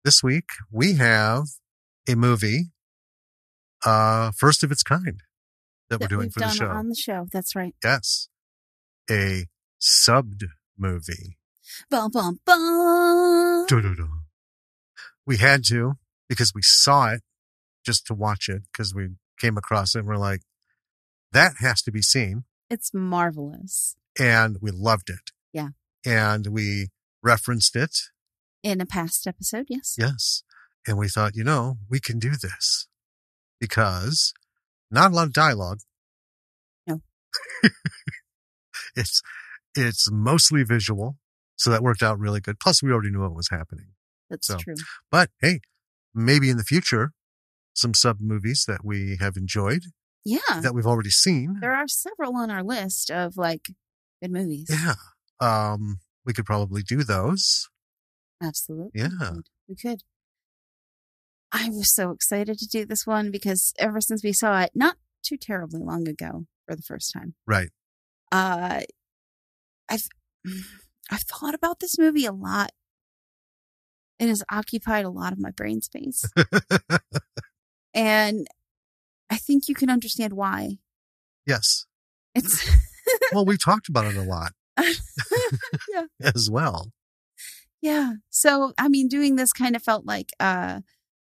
This week we have a movie, first of its kind that we're doing for the show. On the show, that's right. Yes, a subbed movie. Bum, bum, bum. We had to because we saw it just to watch it because we came across it and we're like, that has to be seen. It's marvelous. And we loved it. Yeah. And we referenced it. In a past episode, yes. Yes. And we thought, we can do this because not a lot of dialogue. No. It's mostly visual. So that worked out really good. Plus, we already knew what was happening. That's true. But hey, maybe in the future, some sub movies that we have enjoyed. Yeah. That we've already seen. There are several on our list of good movies. Yeah. We could probably do those. Absolutely. Yeah. We could. I was so excited to do this one because ever since we saw it, not too terribly long ago for the first time. Right. I've thought about this movie a lot. It has occupied a lot of my brain space. And I think you can understand why. Yes. It's well, we talked about it a lot. Yeah. As well. Yeah. So, doing this kind of felt like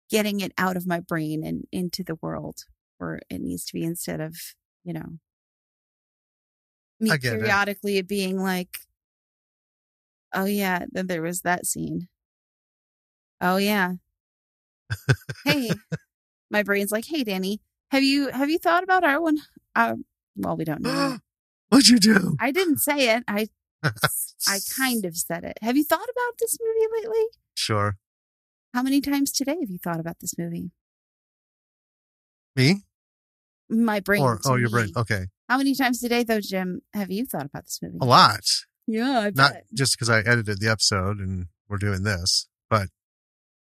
getting it out of my brain and into the world where it needs to be instead of, me periodically it being like, oh yeah, then there was that scene. Oh yeah. Hey, my brain's like, hey, Danny, have you thought about R100? Well, we don't know. What'd you do? I didn't say it. I kind of said it. Have you thought about this movie lately? Sure. How many times today have you thought about this movie? Me? My brain. Your brain. Okay. How many times today, though, Jim, have you thought about this movie? A lot. Yeah, I bet. Not just because I edited the episode and we're doing this, but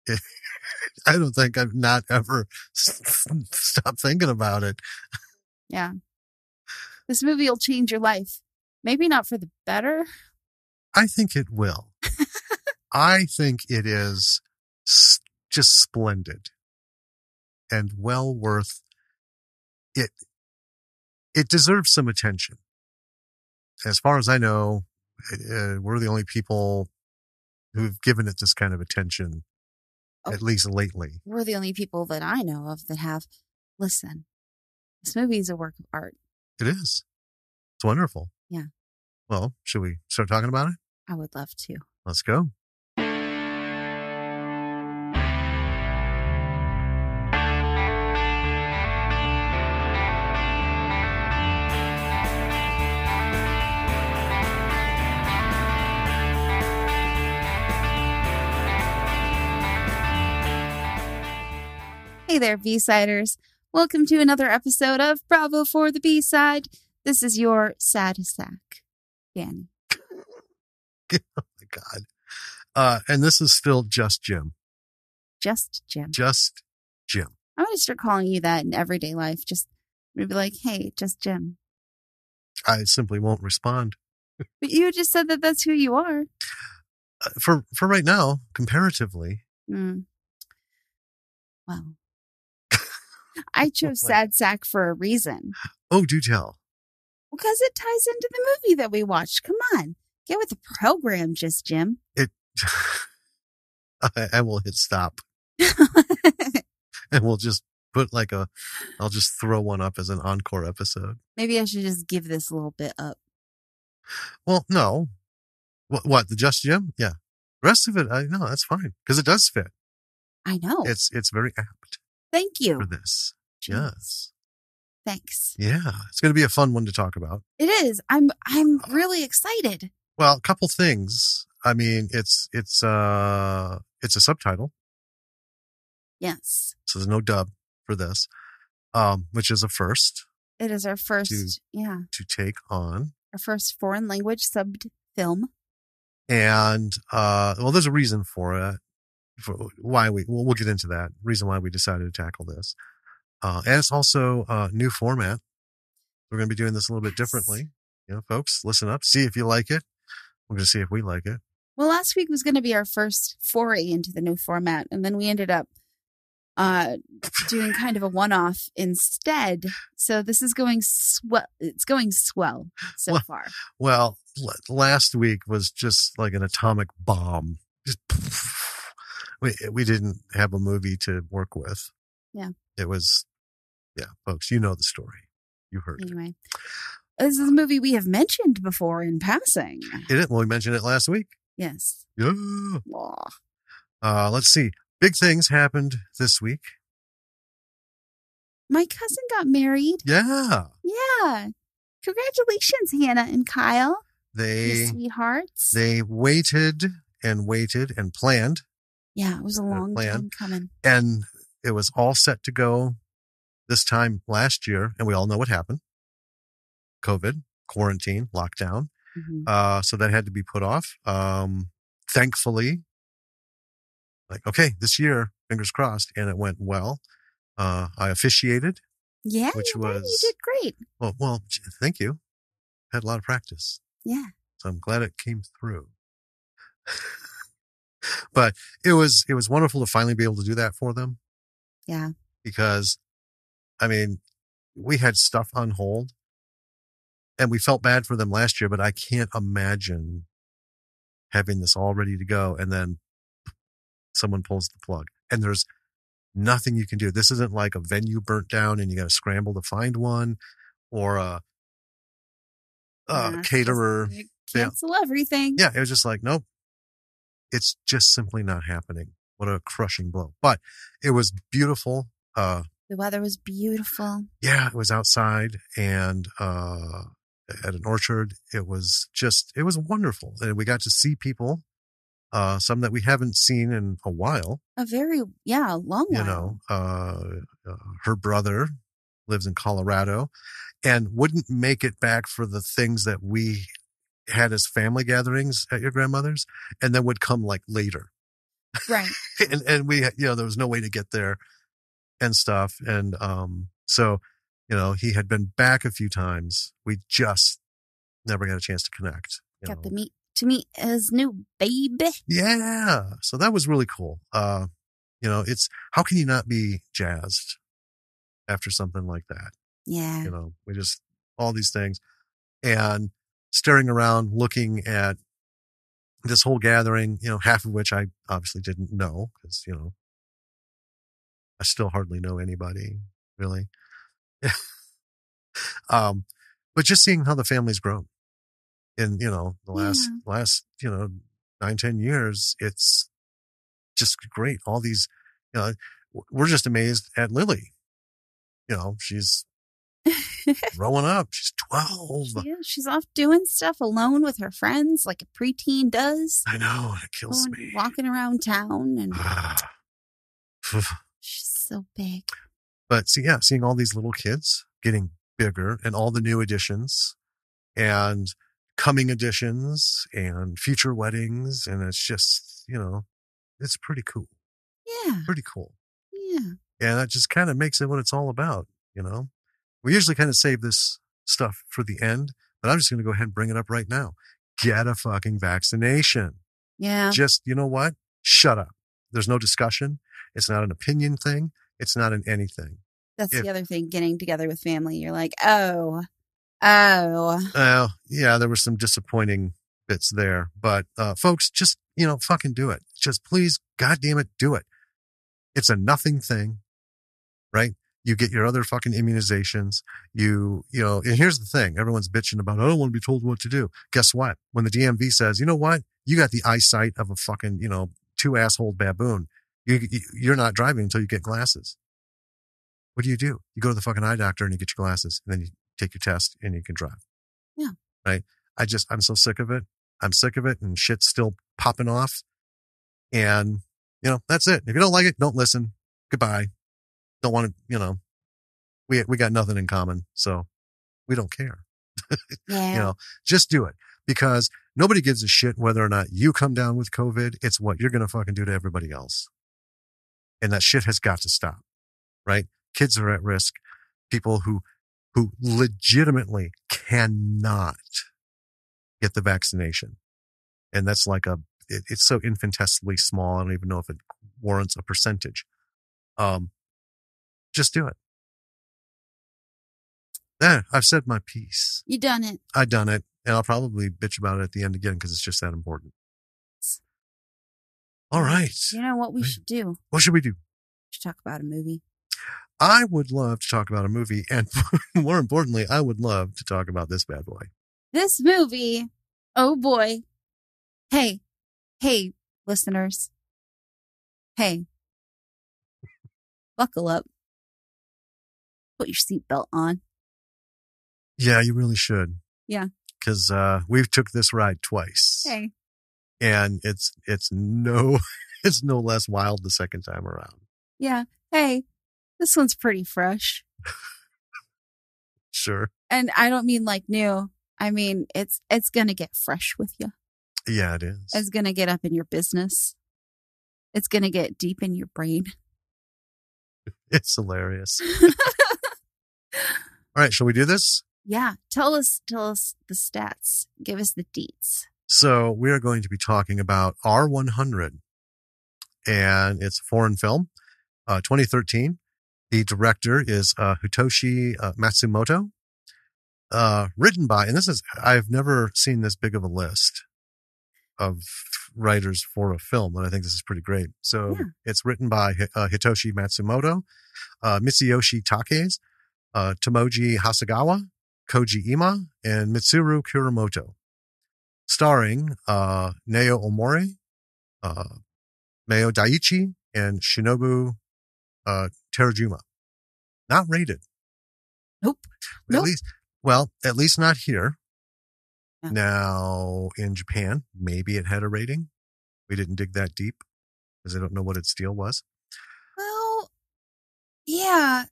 I don't think I've not ever stopped thinking about it. Yeah. This movie will change your life. Maybe not for the better. I think it will. I think it is just splendid and well worth it. It deserves some attention. As far as I know, we're the only people who've given it this kind of attention, at least lately. We're the only people that I know of that have. Listen, this movie is a work of art. It is. It's wonderful. Yeah. Well, should we start talking about it? I would love to. Let's go. Hey there, B-Siders. Welcome to another episode of Bravo for the B-Side. This is your sad sack, Danny. Oh my God. And this is still just Jim. Just Jim. Just Jim. I'm going to start calling you that in everyday life. Just maybe like, hey, just Jim. I simply won't respond. But you just said that that's who you are. For right now, comparatively. Well, I chose sad sack for a reason. Oh, do tell. Because it ties into the movie that we watched. Come on. Get with the program, just Jim. I will hit stop. And we'll just put I'll just throw one up as an encore episode. Maybe I should just give this a little bit up. Well, no. What? The Just Jim? Yeah. The rest of it, no, that's fine. Because it does fit. I know. It's very apt. Thank you. For this. Jeez. Yes. Thanks. Yeah. It's going to be a fun one to talk about. It is. I'm really excited. Well, a couple things. I mean, it's a subtitle. Yes. So there's no dub for this, which is a first. It is our first, to take on. Our first foreign language subbed film. And, there's a reason for it. For why we'll get into that reason why we decided to tackle this. And it's also a new format. We're going to be doing this a little bit differently. Folks, listen up, see if you like it. We're going to see if we like it. Well, last week was going to be our first foray into the new format, and then we ended up doing kind of a one-off instead. So this is going swell. It's going swell so far. Well, last week was just like an atomic bomb. Just, we didn't have a movie to work with. Yeah. It was, folks, you know the story. You heard it. Anyway, this is a movie we have mentioned before in passing. Did it? Well, we mentioned it last week. Yes. Yeah. Let's see. Big things happened this week. My cousin got married. Yeah. Yeah. Congratulations, Hannah and Kyle. You sweethearts. They waited and planned. Yeah, it was a long time coming. And it was all set to go this time last year. And we all know what happened. COVID, quarantine, lockdown. Mm-hmm. So that had to be put off. Thankfully, this year, fingers crossed, and it went well. I officiated. Yeah, which was, you did great. Well, thank you. Had a lot of practice. Yeah. So I'm glad it came through. But it was wonderful to finally be able to do that for them. Yeah. Because, we had stuff on hold. And we felt bad for them last year, but I can't imagine having this all ready to go and then someone pulls the plug. And there's nothing you can do. This isn't like a venue burnt down and you got to scramble to find one, or a caterer. Cancel everything. Yeah, it was just like, nope. It's just simply not happening. What a crushing blow. But it was beautiful. The weather was beautiful. Yeah, it was outside and at an orchard. It was wonderful. And we got to see people, some that we haven't seen in a while. A long while. Her brother lives in Colorado and wouldn't make it back for the things that we had as family gatherings at your grandmother's, and then would come like later. Right. and we, there was no way to get there and stuff. And, so, he had been back a few times. We just never got a chance to connect. Got to meet his new baby. Yeah. So that was really cool. It's, how can you not be jazzed after something like that? Yeah. We just, all these things, and staring around, looking at this whole gathering, half of which I obviously didn't know because, I still hardly know anybody really. But just seeing how the family's grown in, the last, 9-10 years, it's just great. All these, we're just amazed at Lily. She's growing up. She's 12. She's off doing stuff alone with her friends like a preteen does. I know. It kills me. Walking around town and she's so big. But seeing all these little kids getting bigger and all the new additions and coming additions and future weddings. And it's just, it's pretty cool. Yeah. Pretty cool. Yeah. And that just kind of makes it what it's all about, We usually kind of save this stuff for the end, but I'm just going to go ahead and bring it up right now. Get a fucking vaccination. Yeah. Just, you know what? Shut up. There's no discussion. It's not an opinion thing. It's not an anything. That's the other thing, getting together with family. You're like, oh. Yeah, there were some disappointing bits there. But folks, just, fucking do it. Just please, goddamn it, do it. It's a nothing thing, right? You get your other fucking immunizations. And here's the thing. Everyone's bitching about, I don't want to be told what to do. Guess what? When the DMV says, you know what? You got the eyesight of a fucking, 2-asshole baboon. You're not driving until you get glasses. What do? You go to the fucking eye doctor and you get your glasses and then you take your test and you can drive. Yeah. Right. I'm so sick of it. I'm sick of it and shit's still popping off. And, that's it. If you don't like it, don't listen. Goodbye. Don't want to, we got nothing in common. So we don't care. Yeah. Just do it because nobody gives a shit whether or not you come down with COVID. It's what you're going to fucking do to everybody else. And that shit has got to stop. Right? Kids are at risk. People who legitimately cannot get the vaccination. And that's like it's so infinitesimally small. I don't even know if it warrants a percentage. Just do it. There, I've said my piece. You done it. I've done it, and I'll probably bitch about it at the end again because it's just that important. All right. You know what we should do? What should we do? We should talk about a movie. I would love to talk about a movie, and more importantly, I would love to talk about this bad boy. This movie, oh boy. Hey, listeners. Hey, buckle up. Put your seatbelt on. Yeah, you really should. Yeah. Because we've took this ride twice. Hey. And it's no less wild the second time around. Yeah. Hey, this one's pretty fresh. Sure. And I don't mean like new. I mean, it's going to get fresh with you. Yeah, it is. It's going to get up in your business. It's going to get deep in your brain. It's hilarious. All right, shall we do this? Yeah. Tell us the stats. Give us the deets. So we are going to be talking about R100, and it's a foreign film, 2013. The director is Hitoshi Matsumoto. Written by, and I've never seen this big of a list of writers for a film, and I think this is pretty great. So It's written by Hitoshi Matsumoto, Mitsuyoshi Takes, Tomoji Hasegawa, Koji Ima, and Mitsuru Kuramoto. Starring Nao Omori, Meo Daiichi, and Shinobu Terajima. Not rated. Nope. At least not here. No. Now, in Japan, maybe it had a rating. We didn't dig that deep because I don't know what its deal was. Well, yeah.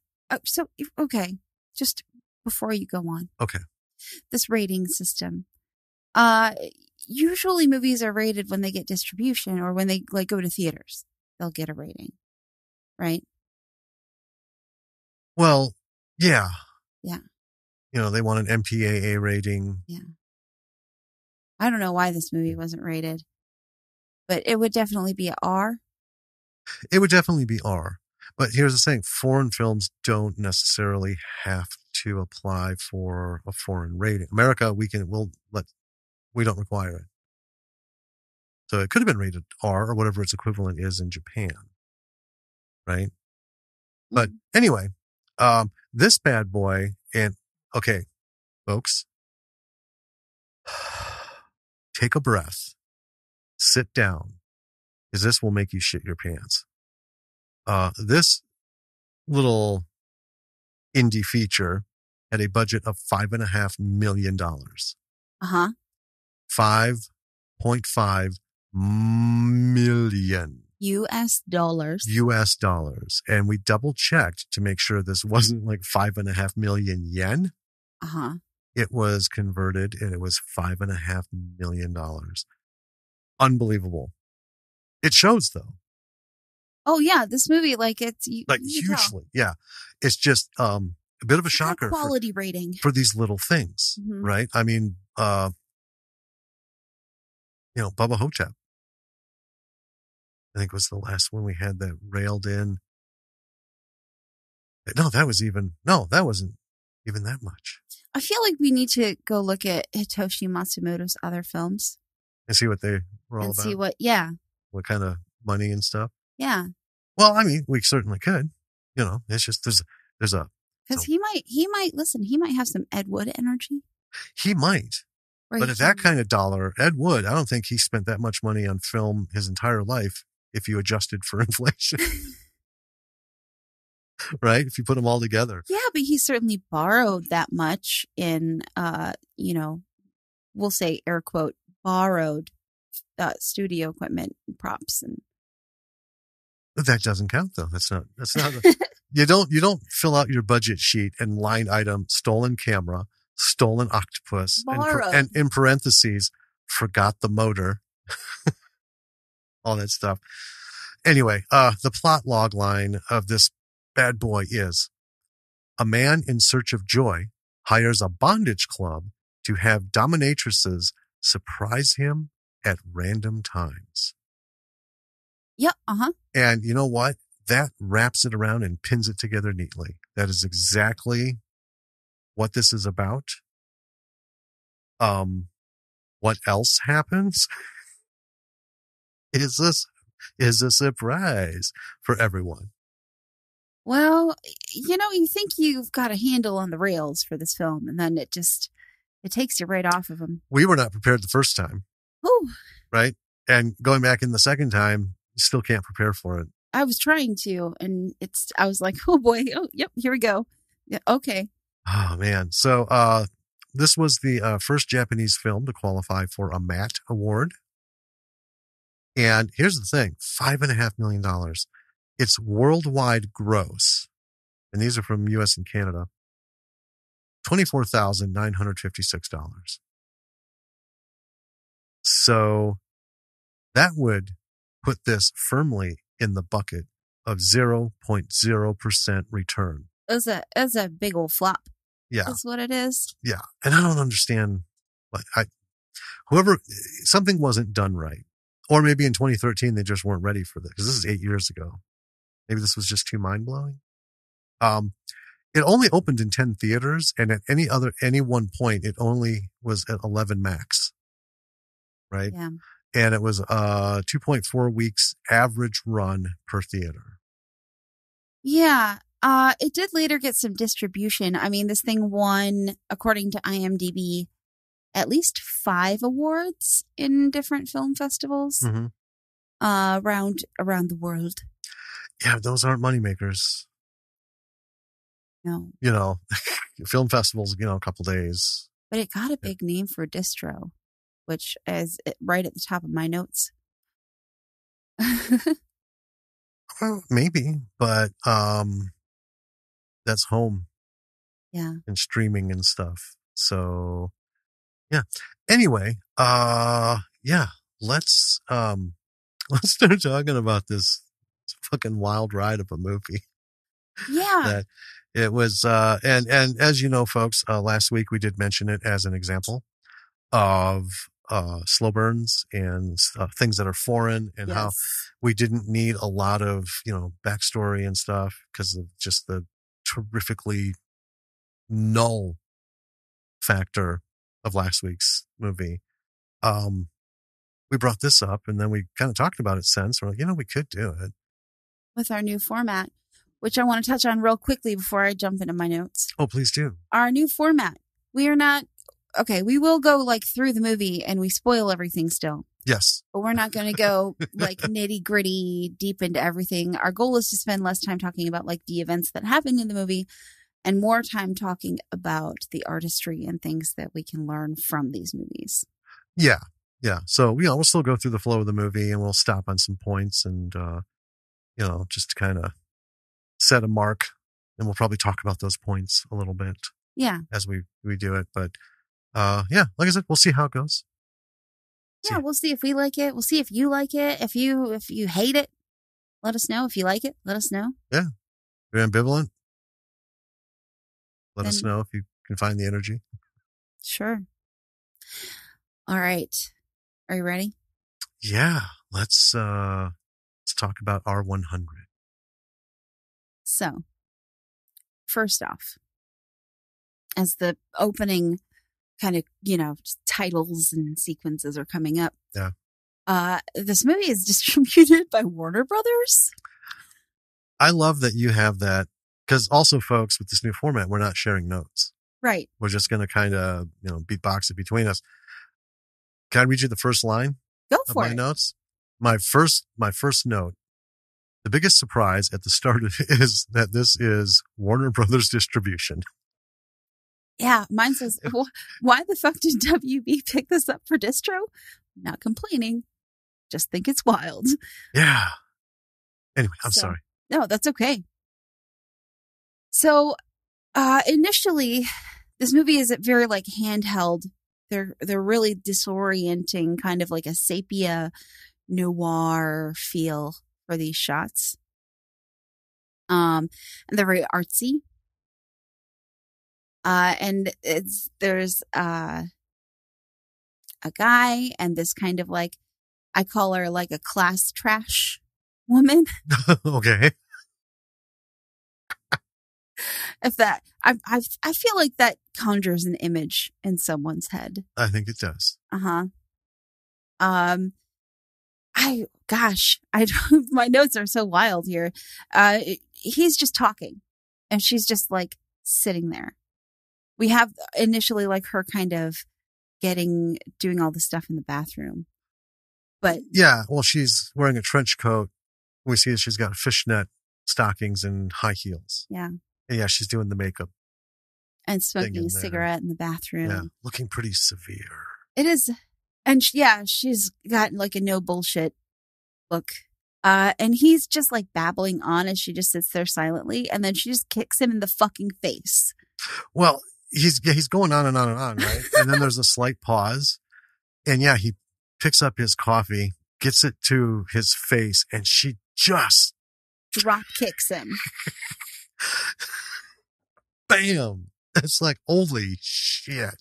So, okay. Just before you go on. Okay. This rating system. Usually movies are rated when they get distribution or when they like go to theaters. They'll get a rating. Right? Well, yeah. Yeah. You know, they want an MPAA rating. Yeah. I don't know why this movie wasn't rated, but it would definitely be an R. It would definitely be R. But here's the thing. Foreign films don't necessarily have to apply for a foreign rating. America, we don't require it. So it could have been rated R or whatever its equivalent is in Japan. Right? But anyway, this bad boy, and okay, folks, take a breath, sit down, because this will make you shit your pants. This little indie feature had a budget of $5.5 million. Uh-huh. 5.5 million. US dollars. US dollars. And we double checked to make sure this wasn't like 5.5 million yen. Uh-huh. It was converted and it was $5.5 million. Unbelievable. It shows though. Oh yeah, this movie, like it's like hugely. Yeah. It's just a bit of a shocker quality rating for these little things, right? I mean, Bubba Hotep, I think was the last one we had that railed in. No, that wasn't even that much. I feel like we need to go look at Hitoshi Matsumoto's other films. And see what they were all and about. See what kind of money and stuff. Yeah. Well, I mean, we certainly could. It's just there's a because he might have some Ed Wood energy. He might. But at that kind of dollar, Ed Wood, I don't think he spent that much money on film his entire life if you adjusted for inflation. Right? If you put them all together. Yeah, but he certainly borrowed that much in, we'll say air quote, borrowed studio equipment and props. And that doesn't count though. That's not you don't fill out your budget sheet and line item stolen camera, stolen octopus, and in parentheses, forgot the motor, all that stuff. Anyway, the plot log line of this bad boy is: a man in search of joy hires a bondage club to have dominatrices surprise him at random times. Yep. Uh-huh. And you know what? That wraps it around and pins it together neatly. That is exactly what this is about. What else happens is a surprise for everyone. Well, you think you've got a handle on the rails for this film, and then it takes you right off of them. We were not prepared the first time. Ooh. Right? And going back in the second time, you still can't prepare for it. I was trying to, and I was like, oh boy, oh, yep, here we go. Yeah, okay. Oh, man. So, this was the first Japanese film to qualify for a MAT award. And here's the thing, $5.5 million. Its worldwide gross, and these are from US and Canada, $24,956. So that would put this firmly in the bucket of 0.0% return. It's a big old flop. Yeah. That's what it is. Yeah. And I don't understand. Something wasn't done right. Or maybe in 2013, they just weren't ready for this, because this is 8 years ago. Maybe this was just too mind-blowing. It only opened in 10 theaters, and at any one point, it only was at 11 max. Right? Yeah. And it was 2.4 weeks average run per theater. Yeah. It did later get some distribution. I mean, this thing won, according to IMDb, at least 5 awards in different film festivals around the world. Yeah, those aren't moneymakers. No. Film festivals, a couple days. But it got a big name for distro, which is right at the top of my notes. Well, maybe, but that's home. Yeah. And streaming and stuff. So, yeah. Anyway, let's start talking about this fucking wild ride of a movie. Yeah. That it was, and as you know, folks, last week we did mention it as an example of slow burns and things that are foreign, and how we didn't need a lot of backstory and stuff because of just the terrifically null factor of last week's movie. We brought this up, and then we kind of talked about it since. We're like, we could do it with our new format, which I want to touch on real quickly before I jump into my notes. Oh, please do. Our new format. We are not okay. We will go through the movie and we spoil everything still. Yes. But we're not going to go nitty gritty deep into everything. Our goal is to spend less time talking about the events that happened in the movie and more time talking about the artistry and things that we can learn from these movies. Yeah. Yeah. So, we'll still go through the flow of the movie, and we'll stop on some points and, just kind of set a mark, and we'll probably talk about those points a little bit. Yeah. As we do it. But, like I said, we'll see how it goes. Yeah. We'll see if we like it. We'll see if you like it. If you hate it, let us know. If you like it, let us know. Yeah. If you're ambivalent, let us know if you can find the energy. Sure. All right. Are you ready? Yeah. Let's talk about R100. So, first off, as the opening kind of, titles and sequences are coming up. Yeah. This movie is distributed by Warner Brothers. I love that you have that, because also, folks, with this new format, we're not sharing notes. Right. We're just going to kind of, beatbox it between us. Can I read you the first line? Go for my notes? My first note. The biggest surprise at the start is that this is Warner Brothers distribution. Yeah, mine says, why the fuck did WB pick this up for distro? Not complaining. Just think it's wild. Yeah. Anyway, I'm sorry. No, that's okay. So, initially, this movie is very handheld. They're really disorienting, kind of like a sepia noir feel for these shots. And they're very artsy. And there's a guy and this kind of like, I call her like a class trash woman. Okay. If that, I feel like that conjures an image in someone's head. I think it does. My notes are so wild here. He's just talking and she's just like sitting there. We have initially like her kind of doing all the stuff in the bathroom. But yeah, well, she's wearing a trench coat. We see that she's got fishnet stockings and high heels. Yeah. And yeah, she's doing the makeup. And smoking a cigarette in the bathroom. Yeah, looking pretty severe. It is. And she's got like a no bullshit look. And he's just like babbling on as she just sits there silently. And then she just kicks him in the fucking face. Well, he's going on and on and on, right? And then there's a slight pause. And yeah, he picks up his coffee, gets it to his face, and she just drop kicks him. Bam! It's like, holy shit.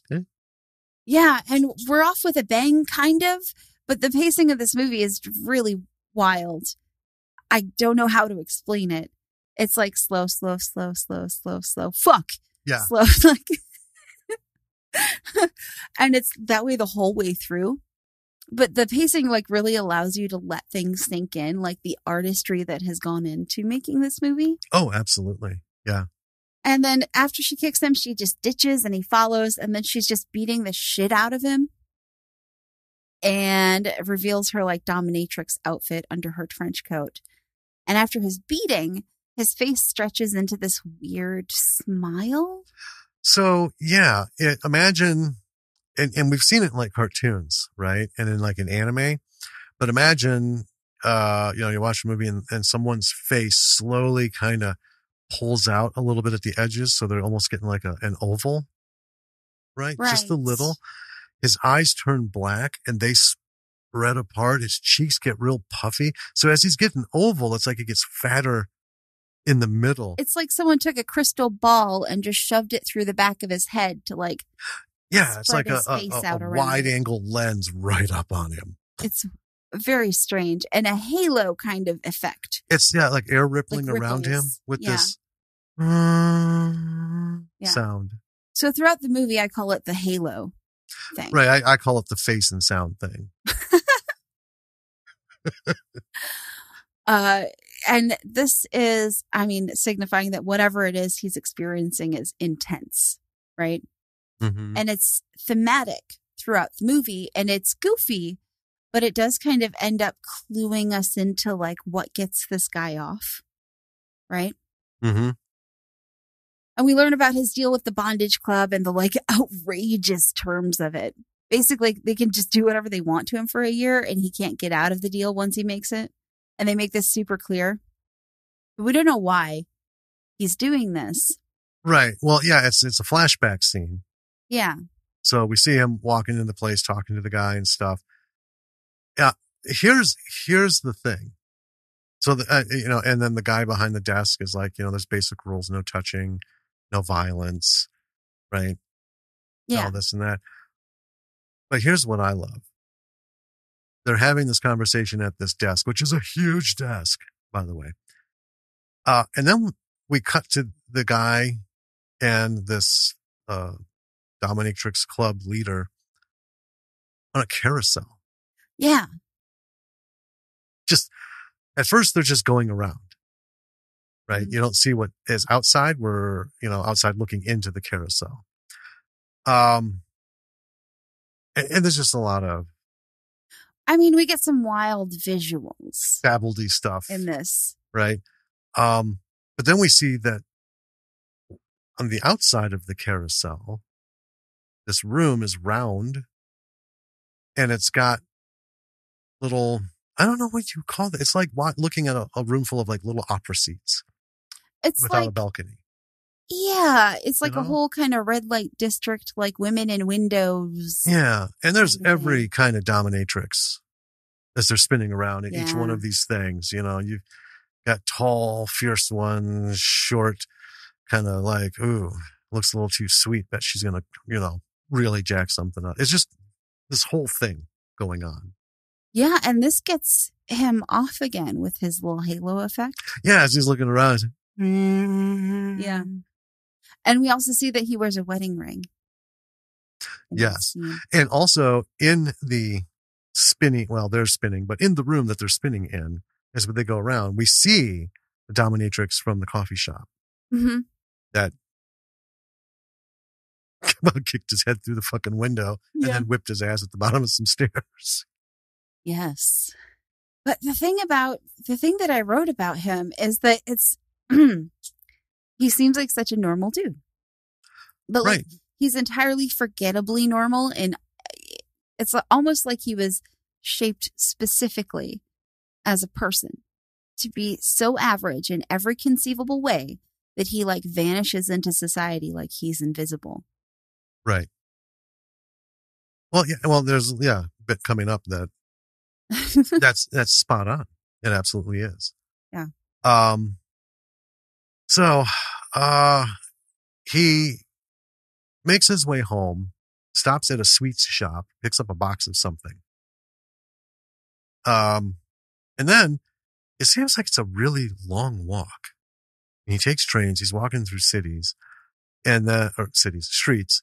Yeah, and we're off with a bang, kind of, but the pacing of this movie is really wild. I don't know how to explain it. It's like slow, slow, slow, slow, slow, slow. Fuck. Yeah. Slow, like, and it's that way the whole way through. But the pacing like really allows you to let things sink in, like the artistry that has gone into making this movie. Oh, absolutely. Yeah. And then after she kicks him, she just ditches and he follows. And then she's just beating the shit out of him. And reveals her like dominatrix outfit under her trench coat. And after his beating, his face stretches into this weird smile. So, yeah, imagine, and we've seen it in like cartoons, right? And in like an anime. But imagine, you watch a movie and someone's face slowly kind of pulls out a little bit at the edges. So they're almost getting like an oval, right? Just a little. His eyes turn black and they spread apart. His cheeks get real puffy. So as he's getting oval, it's like he gets fatter in the middle. It's like someone took a crystal ball and just shoved it through the back of his head to like, it's like a wide angle lens right up on him. It's very strange and a halo kind of effect. It's like air rippling like around him with this sound. So throughout the movie, I call it the halo thing. Right. I call it the face and sound thing. And this is, signifying that whatever it is he's experiencing is intense, right? Mm-hmm. And it's thematic throughout the movie and it's goofy, but it does kind of end up cluing us into like what gets this guy off, right? Mm-hmm. And we learn about his deal with the bondage club and the like outrageous terms of it. Basically, they can just do whatever they want to him for a year and he can't get out of the deal once he makes it. And they make this super clear. But we don't know why he's doing this. Right. Well, yeah, it's a flashback scene. Yeah. So we see him walking into the place, talking to the guy and stuff. Yeah. Here's the thing. So, and then the guy behind the desk is like, there's basic rules, no touching, no violence, right? Yeah. All this and that. But here's what I love. They're having this conversation at this desk, which is a huge desk, by the way. And then we cut to the guy and this Dominatrix club leader on a carousel. Yeah. Just at first, they're just going around, right? Mm-hmm. You don't see what is outside. We're, outside looking into the carousel. And there's just a lot of, we get some wild visuals. Babbledy stuff. In this. Right. But then we see that on the outside of the carousel, this room is round and it's got little, I don't know what you call it. It's like looking at a room full of like little opera seats. It's without like a balcony. Yeah. It's like a whole kind of red light district, like women in windows. Yeah. And there's every kind of dominatrix as they're spinning around in each one of these things. You've got tall, fierce ones, short, kind of like, ooh, looks a little too sweet. Bet she's going to, really jack something up. It's just this whole thing going on. Yeah, and this gets him off again with his little halo effect. Yeah, as he's looking around. Yeah. And we also see that he wears a wedding ring. Yes. And also in the spinning, well, they're spinning, but in the room that they're spinning in, as they go around, we see the dominatrix from the coffee shop that kicked his head through the fucking window and then whipped his ass at the bottom of some stairs. Yes. But the thing that I wrote about him is that it's, he seems like such a normal dude. But like, he's entirely forgettably normal, and it's almost like he was shaped specifically as a person to be so average in every conceivable way that he like vanishes into society like he's invisible. Right. Well, yeah. Well, there's a bit coming up that that's spot on. It absolutely is. Yeah. So, he makes his way home, stops at a sweets shop, picks up a box of something. And then it seems like it's a really long walk. And he takes trains. He's walking through cities streets.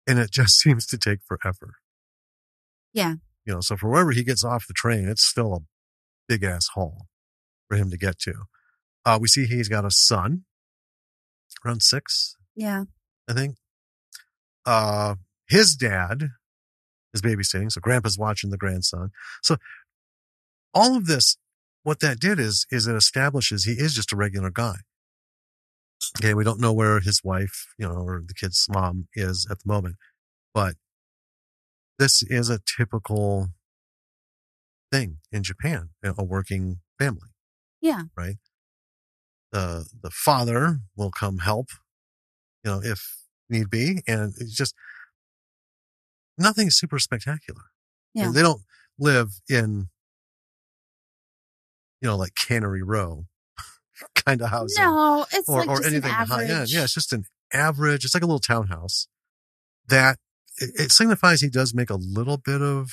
And it just seems to take forever. Yeah. You know, so for wherever he gets off the train, it's still a big ass haul for him to get to. We see he's got a son around 6. Yeah. I think. His dad is babysitting, so grandpa's watching the grandson. So all of this, what that did is it establishes he is just a regular guy. Okay, we don't know where his wife, or the kid's mom is at the moment, but this is a typical thing in Japan, a working family. Yeah. Right? The father will come help, if need be, and it's just nothing super spectacular. Yeah. And they don't live in, like Cannery Row kind of housing. No, it's or just anything an high average. end. Yeah, it's just an average. It's like a little townhouse that it signifies he does make a little bit of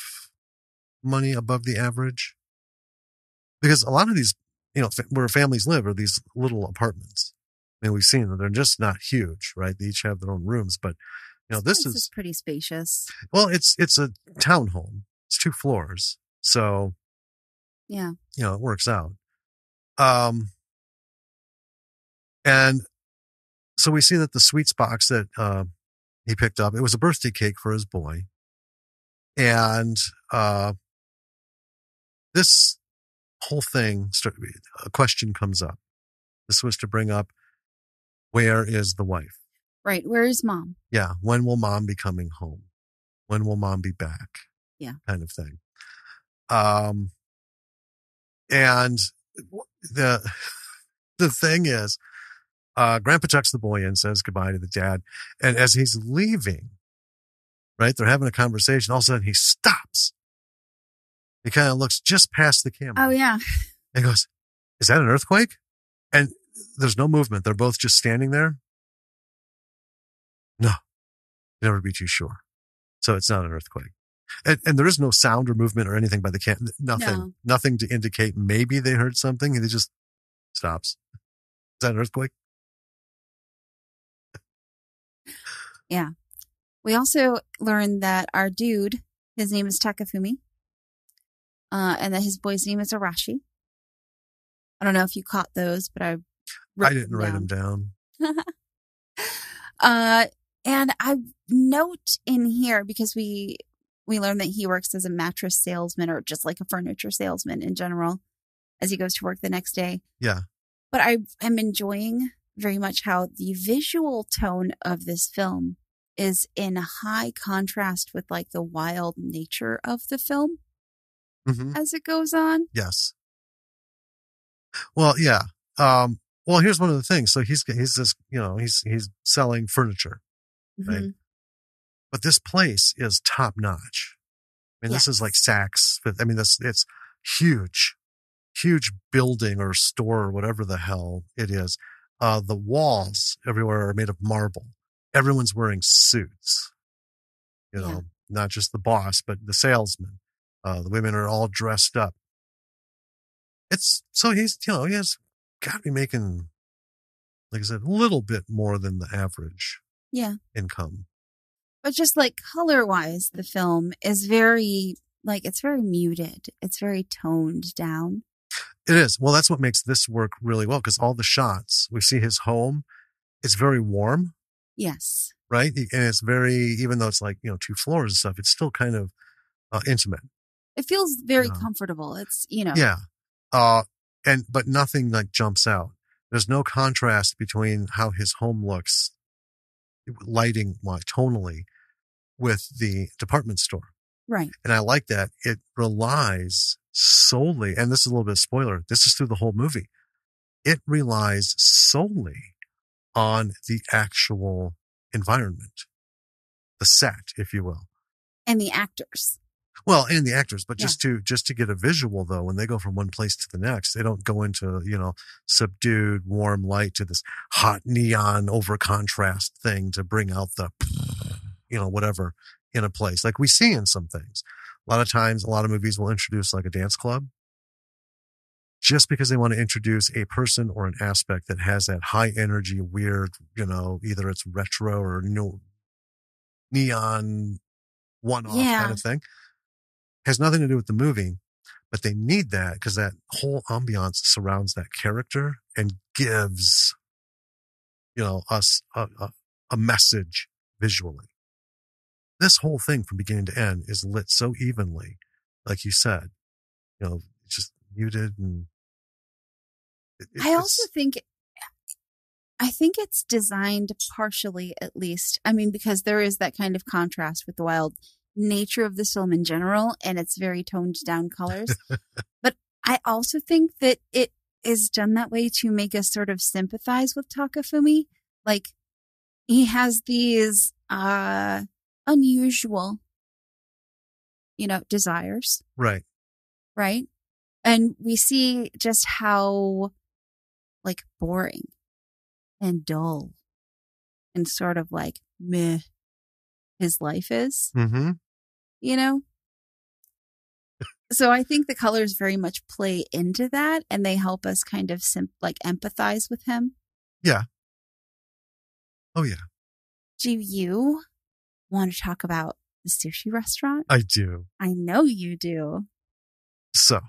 money above the average, because a lot of these, where families live are these little apartments. I mean, we've seen that they're just not huge, right? They each have their own rooms, but this is pretty spacious. Well, it's a townhome. It's 2 floors, so yeah, it works out. And so we see that the sweets box that he picked up, it was a birthday cake for his boy, and this whole thing, a question comes up. This was to bring up, where is the wife? Right. Where is mom? Yeah. When will mom be coming home? When will mom be back? Yeah. Kind of thing. And the thing is, grandpa tucks the boy in, says goodbye to the dad. And as he's leaving, right, they're having a conversation. All of a sudden he stops. He kind of looks just past the camera. Oh, yeah. And goes, is that an earthquake? And there's no movement. They're both just standing there. No, never be too sure. So it's not an earthquake. And there is no sound or movement or anything by the camera. Nothing to indicate maybe they heard something. And it just stops. Is that an earthquake? Yeah. We also learned that our dude, his name is Takafumi, and that his boy's name is Arashi. I don't know if you caught those, but I didn't write them down. And I note in here, because we learned that he works as a mattress salesman, or just like a furniture salesman in general, as he goes to work the next day. Yeah. But I'm enjoying very much how the visual tone of this film is in high contrast with like the wild nature of the film as it goes on. Yes. Well, yeah. Well, here's one of the things. So he's this, he's selling furniture, right? But this place is top notch. I mean, this is like Saks. I mean, it's huge building or store or whatever the hell it is. The walls everywhere are made of marble. Everyone's wearing suits, not just the boss, but the salesman. The women are all dressed up. So he has got to be making, like I said, a little bit more than the average income. But just like color-wise, the film is very, like, it's very muted. It's very toned down. It is. Well, that's what makes this work really well, because all the shots, we see his home, it's very warm. Yes. Right? And it's very, even though it's like, 2 floors and stuff, it's still kind of intimate. It feels very comfortable. It's, Yeah. But nothing like jumps out. There's no contrast between how his home looks, lighting, tonally, with the department store. Right. And I like that. It relies solely, and this is a little bit of spoiler, this is through the whole movie. It relies solely on the actual environment, the set, if you will. And the actors. Well, and the actors, but just to get a visual, though, when they go from one place to the next, they don't go into, subdued, warm light to this hot neon over contrast thing to bring out the, whatever in a place like we see in some things. A lot of times, a lot of movies will introduce like a dance club just because they want to introduce a person or an aspect that has that high energy, weird, either it's retro or neon one-off kind of thing. Has nothing to do with the movie, but they need that because that whole ambiance surrounds that character and gives, us a message visually. This whole thing from beginning to end is lit so evenly, like you said, just muted. And I also think it's designed partially, at least. I mean, because there is that kind of contrast with the wild nature of this film in general, and it's very toned down colors. But I also think that it is done that way to make us sort of sympathize with Takafumi. Like, he has these unusual, desires. Right. Right. And we see just how, like, boring and dull and sort of like meh his life is. Mm-hmm. So I think the colors very much play into that, and they help us kind of empathize with him. Yeah. Oh, yeah. Do you want to talk about the sushi restaurant? I do. I know you do. So,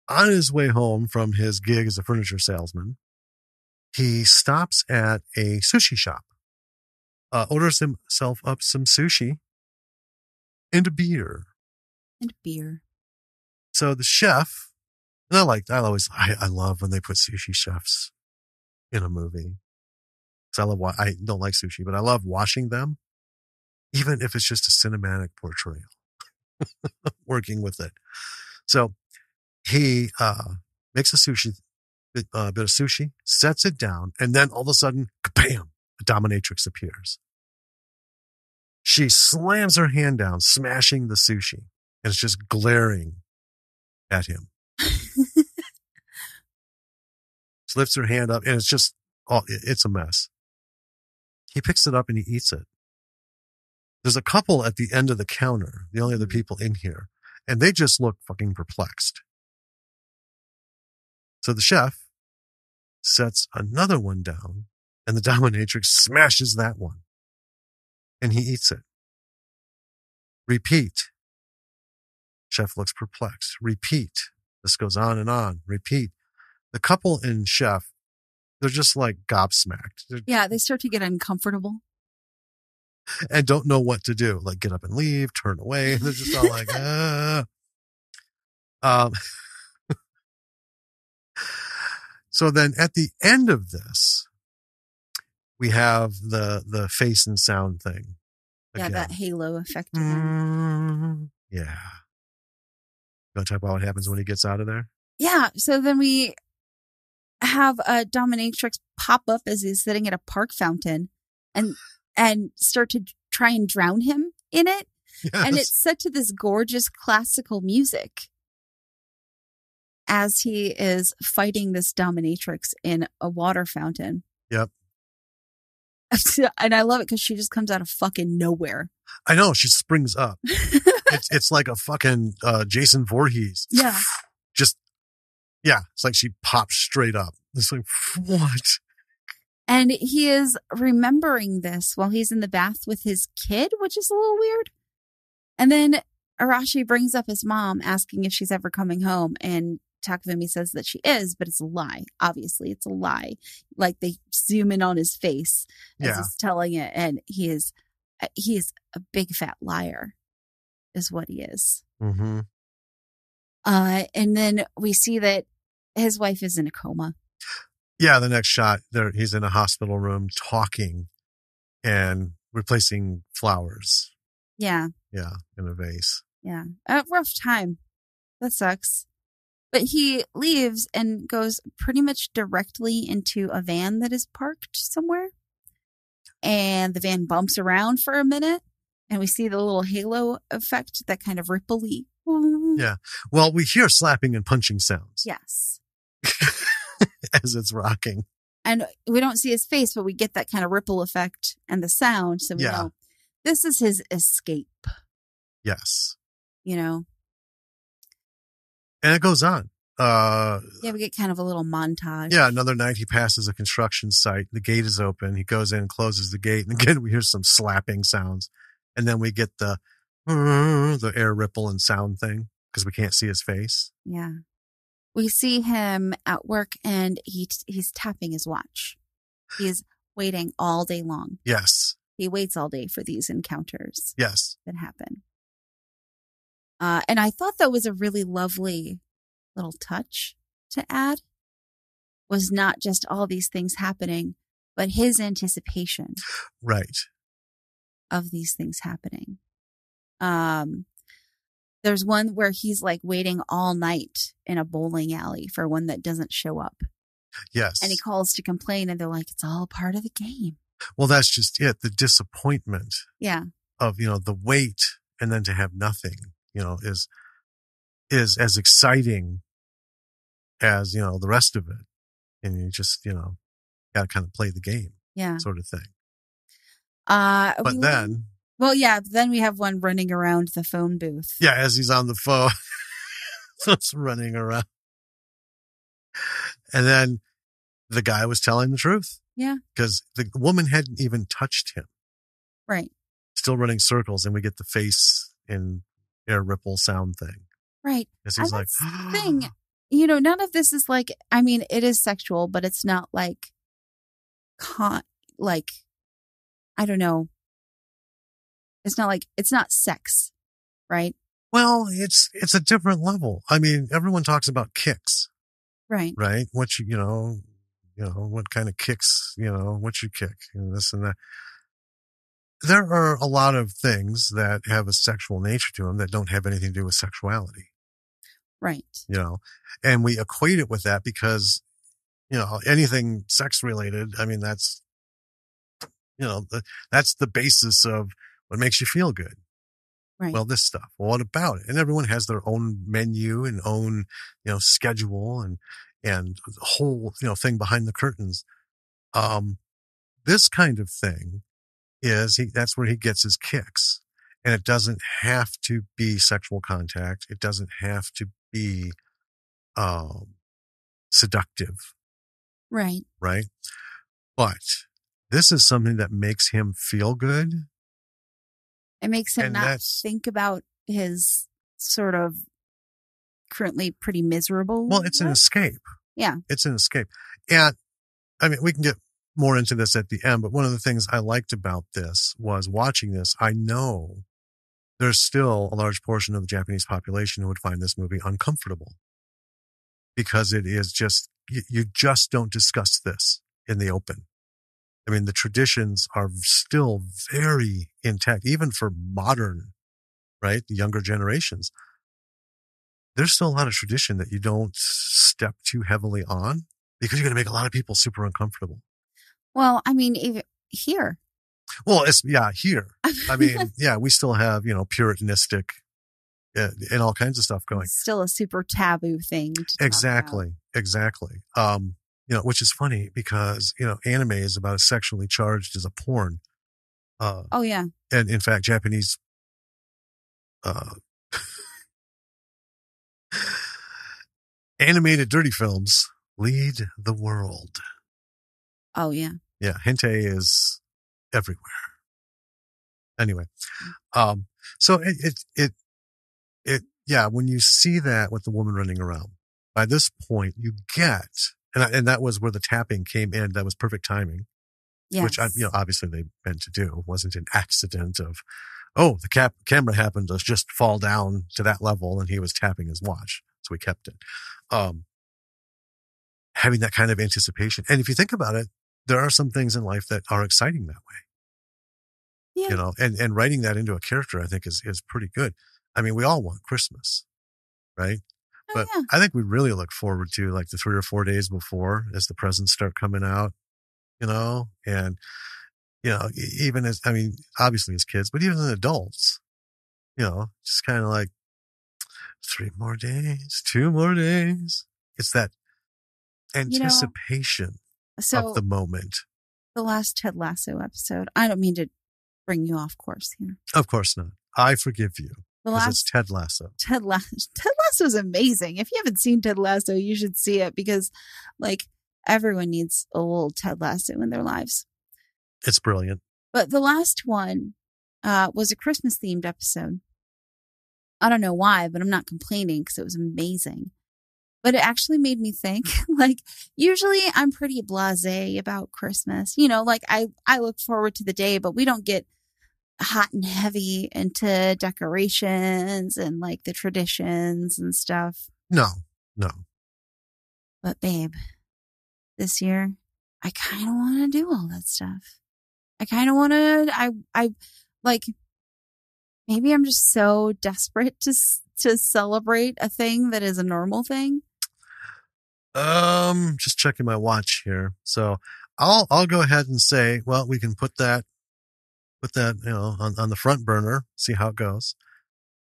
on his way home from his gig as a furniture salesman, he stops at a sushi shop, orders himself up some sushi and a beer. So the chef, and I love when they put sushi chefs in a movie. So I don't like sushi, but I love watching them, even if it's just a cinematic portrayal, working with it. So he makes a bit of sushi, sets it down, and then all of a sudden, kabam, a dominatrix appears. She slams her hand down, smashing the sushi, and it's just glaring at him. She lifts her hand up, and it's just, it's a mess. He picks it up and he eats it. There's a couple at the end of the counter, the only other people in here, and they just look fucking perplexed. So the chef sets another one down, and the dominatrix smashes that one, and he eats it. Repeat. Chef looks perplexed. Repeat. This goes on and on. Repeat. The couple in Chef, they're just like gobsmacked. They start to get uncomfortable. And don't know what to do. Like get up and leave, turn away. They're just all like, So then at the end of this, we have the face and sound thing. Again. Yeah, that halo effect. Yeah. You want to talk about what happens when he gets out of there? Yeah. So then we have a dominatrix pop up as he's sitting at a park fountain and start to try and drown him in it. Yes. And it's set to this gorgeous classical music as he is fighting this dominatrix in a water fountain. Yep. And I love it because she just comes out of fucking nowhere. I know, she springs up. It's like a fucking Jason Voorhees. Yeah. It's like she pops straight up. It's like, what? And he is remembering this while he's in the bath with his kid, which is a little weird. And then Arashi brings up his mom asking if she's ever coming home, and Takafumi says that she is, but it's a lie. Obviously, it's a lie. Like, they zoom in on his face as he's telling it, and he is a big fat liar, is what he is. Mm-hmm. And then we see that his wife is in a coma. Yeah, the next shot, he's in a hospital room talking and replacing flowers. Yeah. Yeah, in a vase. Yeah. A rough time. That sucks. But he leaves and goes pretty much directly into a van that is parked somewhere. And the van bumps around for a minute. And we see the little halo effect, that kind of ripple-y. Yeah. Well, we hear slapping and punching sounds. Yes. As it's rocking. And we don't see his face, but we get that kind of ripple effect and the sound. So we know this is his escape. Yes. You know? And it goes on. We get kind of a little montage. Yeah, another night he passes a construction site. The gate is open. He goes in and closes the gate. And again, we hear some slapping sounds. And then we get the air ripple and sound thing because we can't see his face. Yeah. We see him at work and he's tapping his watch. He's waiting all day long. Yes. He waits all day for these encounters. Yes. That happen. And I thought that was a really lovely little touch to add. Was not just all these things happening, but his anticipation. Right. Of these things happening. There's one where he's like waiting all night in a bowling alley for one that doesn't show up. Yes. And he calls to complain and they're like, it's all part of the game. Well, that's just it. The disappointment. Yeah. Of, the wait and then to have nothing, is as exciting as, the rest of it. And you just, got to kind of play the game. Yeah. Sort of thing. Then we have one running around the phone booth. Yeah, as he's on the phone. It's running around. And then the guy was telling the truth. Yeah. Because the woman hadn't even touched him. Right. Still running circles, and we get the face and air ripple sound thing. Right. As he's like, the thing. None of this is like, I mean, it is sexual, but it's not like, I don't know. It's not sex, right? Well, it's a different level. I mean, everyone talks about kicks. Right. Right. What what kind of kicks, what's your kick, this and that. There are a lot of things that have a sexual nature to them that don't have anything to do with sexuality. Right. And we equate it with that because, anything sex related, I mean, that's, that's the basis of what makes you feel good. Right. Well, this stuff. Well, what about it? And everyone has their own menu and own, schedule and the whole, thing behind the curtains. This kind of thing that's where he gets his kicks. And it doesn't have to be sexual contact. It doesn't have to be, seductive. Right. Right. But this is something that makes him feel good. It makes him not think about his sort of currently pretty miserable. Well, it's an escape. Yeah. It's an escape. And I mean, we can get more into this at the end, but one of the things I liked about this was watching this. I know there's still a large portion of the Japanese population who would find this movie uncomfortable because it is just, you just don't discuss this in the open. I mean, the traditions are still very intact, even for modern, right? The younger generations. There's still a lot of tradition that you don't step too heavily on because you're going to make a lot of people super uncomfortable. Well, I mean, even here. Well, here. I mean, we still have, puritanistic and all kinds of stuff going. It's still a super taboo thing to talk Exactly. about. Exactly. which is funny because, anime is about as sexually charged as a porn. Oh, yeah. And in fact, Japanese, animated dirty films lead the world. Oh, yeah. Yeah. Hentai is everywhere. Anyway. So when you see that with the woman running around, by this point you get, and that was where the tapping came in. That was perfect timing. Yes. Which obviously they meant to do. It wasn't an accident of, the camera happened to just fall down to that level and he was tapping his watch. So we kept it. Having that kind of anticipation. And if you think about it, there are some things in life that are exciting that way. Yeah. And writing that into a character, I think is pretty good. I mean, we all want Christmas, right? But yeah. I think we really look forward to like the 3 or 4 days before as the presents start coming out, and, even obviously as kids, but even as adults, just kind of like 3 more days, 2 more days. It's that anticipation of the moment. The last Ted Lasso episode, I don't mean to bring you off course here. Of course not. I forgive you. Because it's Ted Lasso. Ted Lasso is amazing. If you haven't seen Ted Lasso, you should see it because, everyone needs a little Ted Lasso in their lives. It's brilliant. But the last one was a Christmas-themed episode. I don't know why, but I'm not complaining because it was amazing. But it actually made me think, usually I'm pretty blasé about Christmas. I look forward to the day, but we don't get hot and heavy into decorations and the traditions and stuff. No. But babe, this year, I kind of want to do all that stuff. I kind of want to, maybe I'm just so desperate to celebrate a thing that is a normal thing. Just checking my watch here. So I'll go ahead and say, well, we can put that, on the front burner, see how it goes.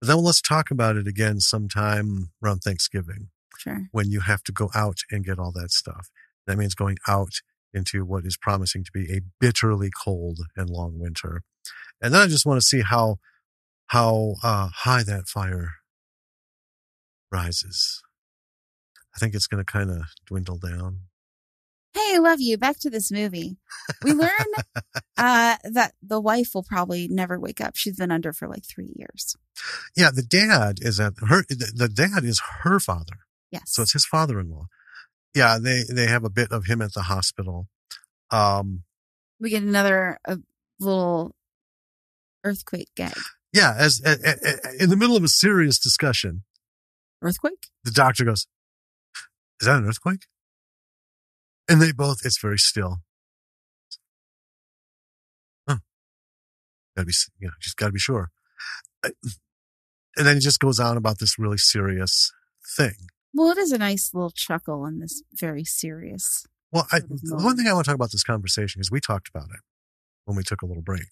But then let's talk about it again sometime around Thanksgiving. Sure. When you have to go out and get all that stuff. That means going out into what is promising to be a bitterly cold and long winter. And then I just want to see how high that fire rises. I think it's going to kind of dwindle down. Hey, love you. Back to this movie. We learn that the wife will probably never wake up. She's been under for 3 years. Yeah, the dad is the dad is her father. Yes. So it's his father-in-law. Yeah, they have a bit of him at the hospital. We get another little earthquake gag. Yeah, as in the middle of a serious discussion. Earthquake? The doctor goes, "Is that an earthquake?" And it's very still. Huh. Just gotta be sure. And then he just goes on about this really serious thing. Well, it is a nice little chuckle in this very serious. Well, the one thing I want to talk about this conversation is we talked about it when we took a little break.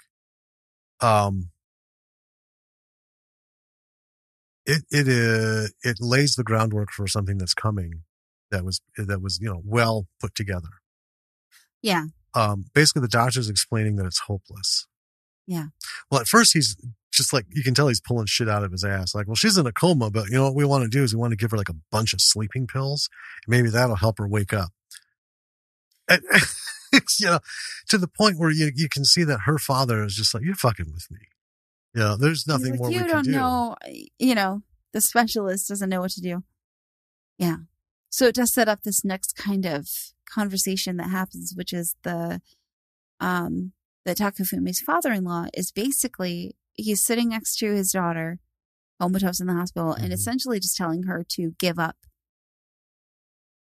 It lays the groundwork for something that's coming that was well put together. Yeah. Basically the doctor's explaining that it's hopeless. Yeah. Well, at first he's just you can tell he's pulling shit out of his ass. Well, she's in a coma, but what we want to do is we want to give her a bunch of sleeping pills. Maybe that'll help her wake up. And, to the point where you can see that her father is just you're fucking with me. There's nothing more we can do. You don't know, the specialist doesn't know what to do. Yeah. So it does set up this next kind of conversation that happens, which is the Takafumi's father-in-law is basically, he's sitting next to his daughter, comatose in the hospital, and essentially just telling her to give up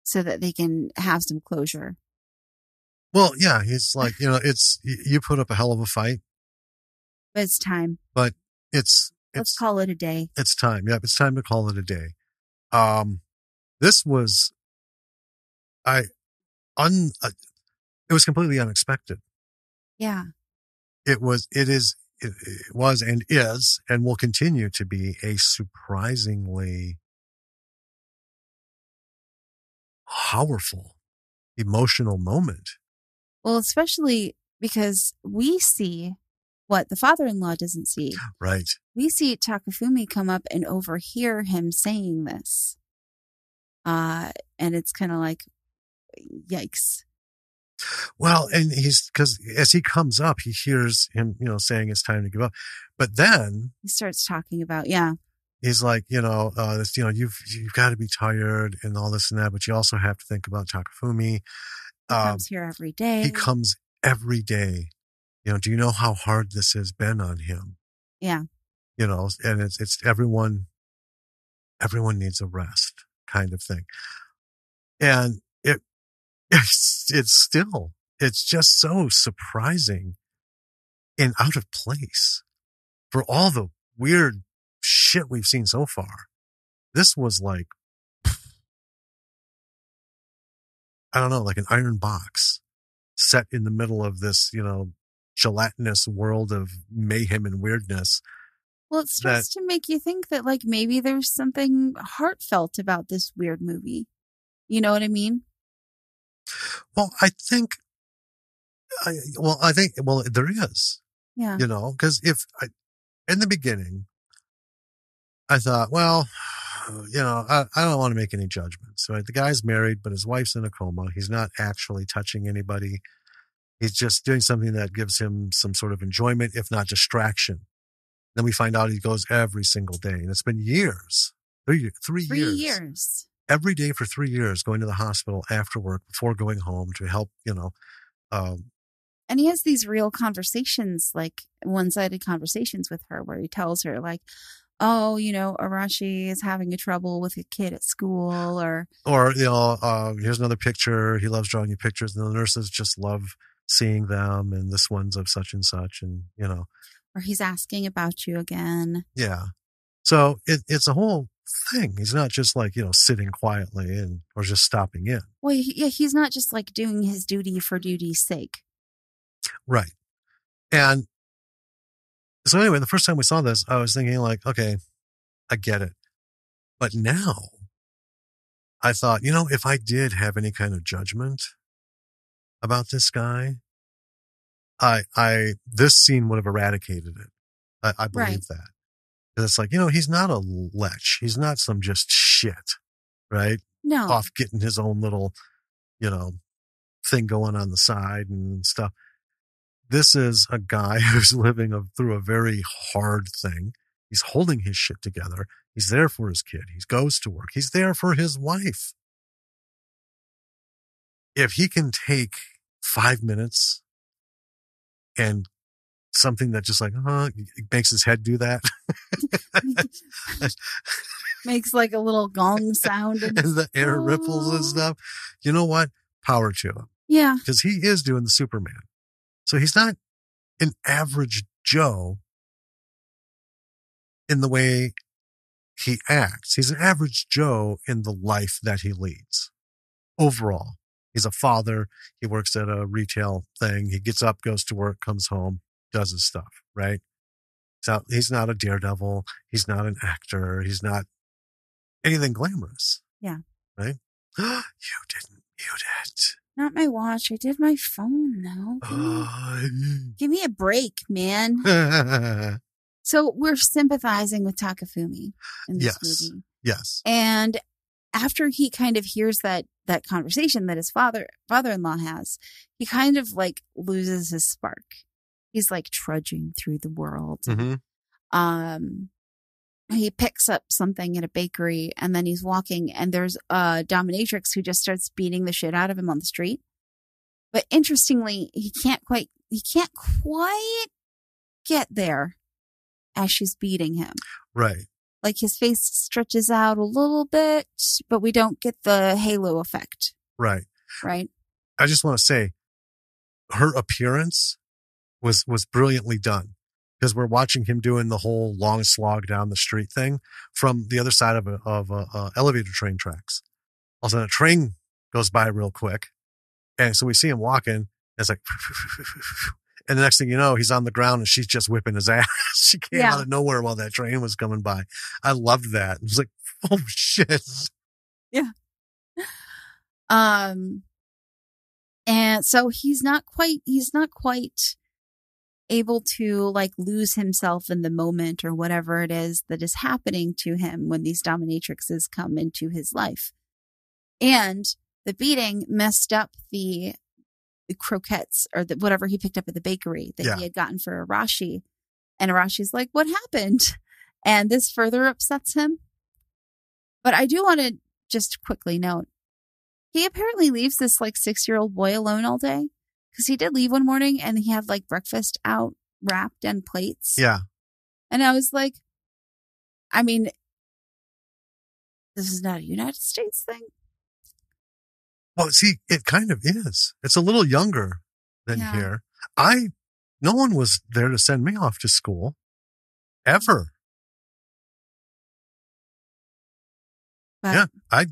so that they can have some closure. Well, yeah, he's it's, you put up a hell of a fight. But it's time. But let's call it a day. It's time. Yeah, it's time to call it a day. This was, it was completely unexpected. Yeah. It was and is, and will continue to be a surprisingly powerful emotional moment. Well, especially because we see what the father-in-law doesn't see. Right. We see Takafumi come up and overhear him saying this. And it's kind of like, yikes. Well, and because as he comes up, he hears him, saying it's time to give up. But then he starts talking about, he's like, you've got to be tired and all this and that, but you also have to think about Takafumi. He comes here every day. He comes every day. Do you know how hard this has been on him? Yeah. And it's everyone needs a rest kind of thing. And it's just so surprising and out of place for all the weird shit we've seen so far. This was like, I don't know, like an iron box set in the middle of this, gelatinous world of mayhem and weirdness. Well, it starts to make you think that like maybe there's something heartfelt about this weird movie. You know what I mean? Well, I think there is. Yeah. Because in the beginning, I thought, well, I don't want to make any judgments. Right? The guy's married, but his wife's in a coma. He's not actually touching anybody. He's just doing something that gives him some sort of enjoyment, if not distraction. Then we find out he goes every single day. And it's been years. 3 years. Every day for 3 years, going to the hospital after work, before going home to help, and he has these real conversations, like one-sided conversations with her where he tells her like, oh, Arashi is having a trouble with a kid at school or here's another picture. He loves drawing you pictures and the nurses just love seeing them. And this one's of such and such. And, or he's asking about you again. Yeah. So it's a whole thing. He's not just like, sitting quietly or just stopping in. Well, he's not just like doing his duty for duty's sake. Right. And so anyway, the first time we saw this, I was thinking like, okay, I get it. But now I thought, if I did have any kind of judgment about this guy, this scene would have eradicated it. I believe that. Because it's like, he's not a lech. He's not some just shit, right? No. Off getting his own little, thing going on the side and stuff. This is a guy who's living through a very hard thing. He's holding his shit together. He's there for his kid. He goes to work. He's there for his wife. If he can take 5 minutes and something that just like, makes his head do that. Makes like a little gong sound. And the air ripples and stuff. You know what? Power to him. Yeah. Because he is doing the Superman. So he's not an average Joe in the way he acts. He's an average Joe in the life that he leads. Overall, he's a father. He works at a retail thing. He gets up, goes to work, comes home, does his stuff, right? So he's not a daredevil. He's not an actor. He's not anything glamorous. Yeah. Right? You didn't mute it. Not my watch. I did my phone, though. Give me a break, man. So we're sympathizing with Takafumi in this movie. Yes. And after he kind of hears that conversation that his father-in-law has, he kind of like loses his spark. He's like trudging through the world. Mm-hmm. He picks up something at a bakery and then he's walking and there's a dominatrix who just starts beating the shit out of him on the street. But interestingly, he can't quite get there as she's beating him. Right. Like his face stretches out a little bit, but we don't get the halo effect. Right. Right. I just want to say her appearance was brilliantly done. Because we're watching him doing the whole long slog down the street thing from the other side of a elevator train tracks. All of a sudden, a train goes by real quick, and so we see him walking. And it's like, and the next thing you know, he's on the ground and she's just whipping his ass. She came out of nowhere while that train was coming by. I loved that. It was like, oh shit. Yeah. And so he's not quite able to like lose himself in the moment or whatever it is that is happening to him when these dominatrixes come into his life. And the beating messed up the croquettes or whatever he picked up at the bakery that he had gotten for Arashi. And Arashi's like, what happened? And this further upsets him. But I do want to just quickly note, he apparently leaves this like 6-year-old boy alone all day. Because he did leave one morning and he had like breakfast out wrapped in plates. Yeah. And I was like, I mean, this is not a United States thing. Well, see, it kind of is. It's a little younger than here. No one was there to send me off to school. Ever. But,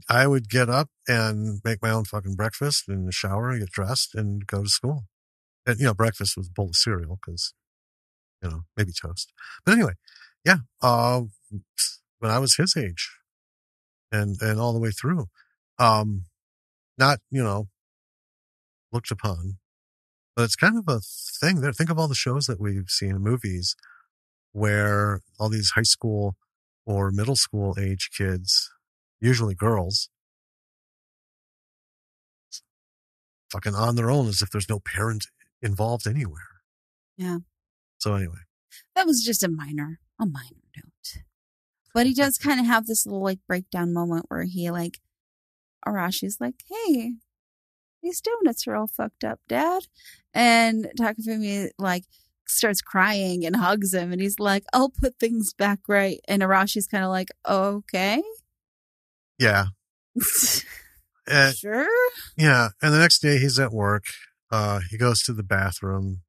I would get up and make my own fucking breakfast in the shower and get dressed and go to school. And, breakfast was a bowl of cereal because, maybe toast. But anyway, when I was his age and all the way through, not, looked upon, but it's kind of a thing there. Think of all the shows that we've seen in movies where all these high school or middle school age kids, usually girls, fucking on their own as if there's no parent involved anywhere. Yeah. So anyway. That was just a minor note. But he does kind of have this little like breakdown moment where he like, Arashi's like, hey, these donuts are all fucked up, Dad. And Takafumi like starts crying and hugs him and he's like, I'll put things back right. And Arashi's kind of like, okay. Yeah. Sure. Yeah. And the next day he's at work. He goes to the bathroom,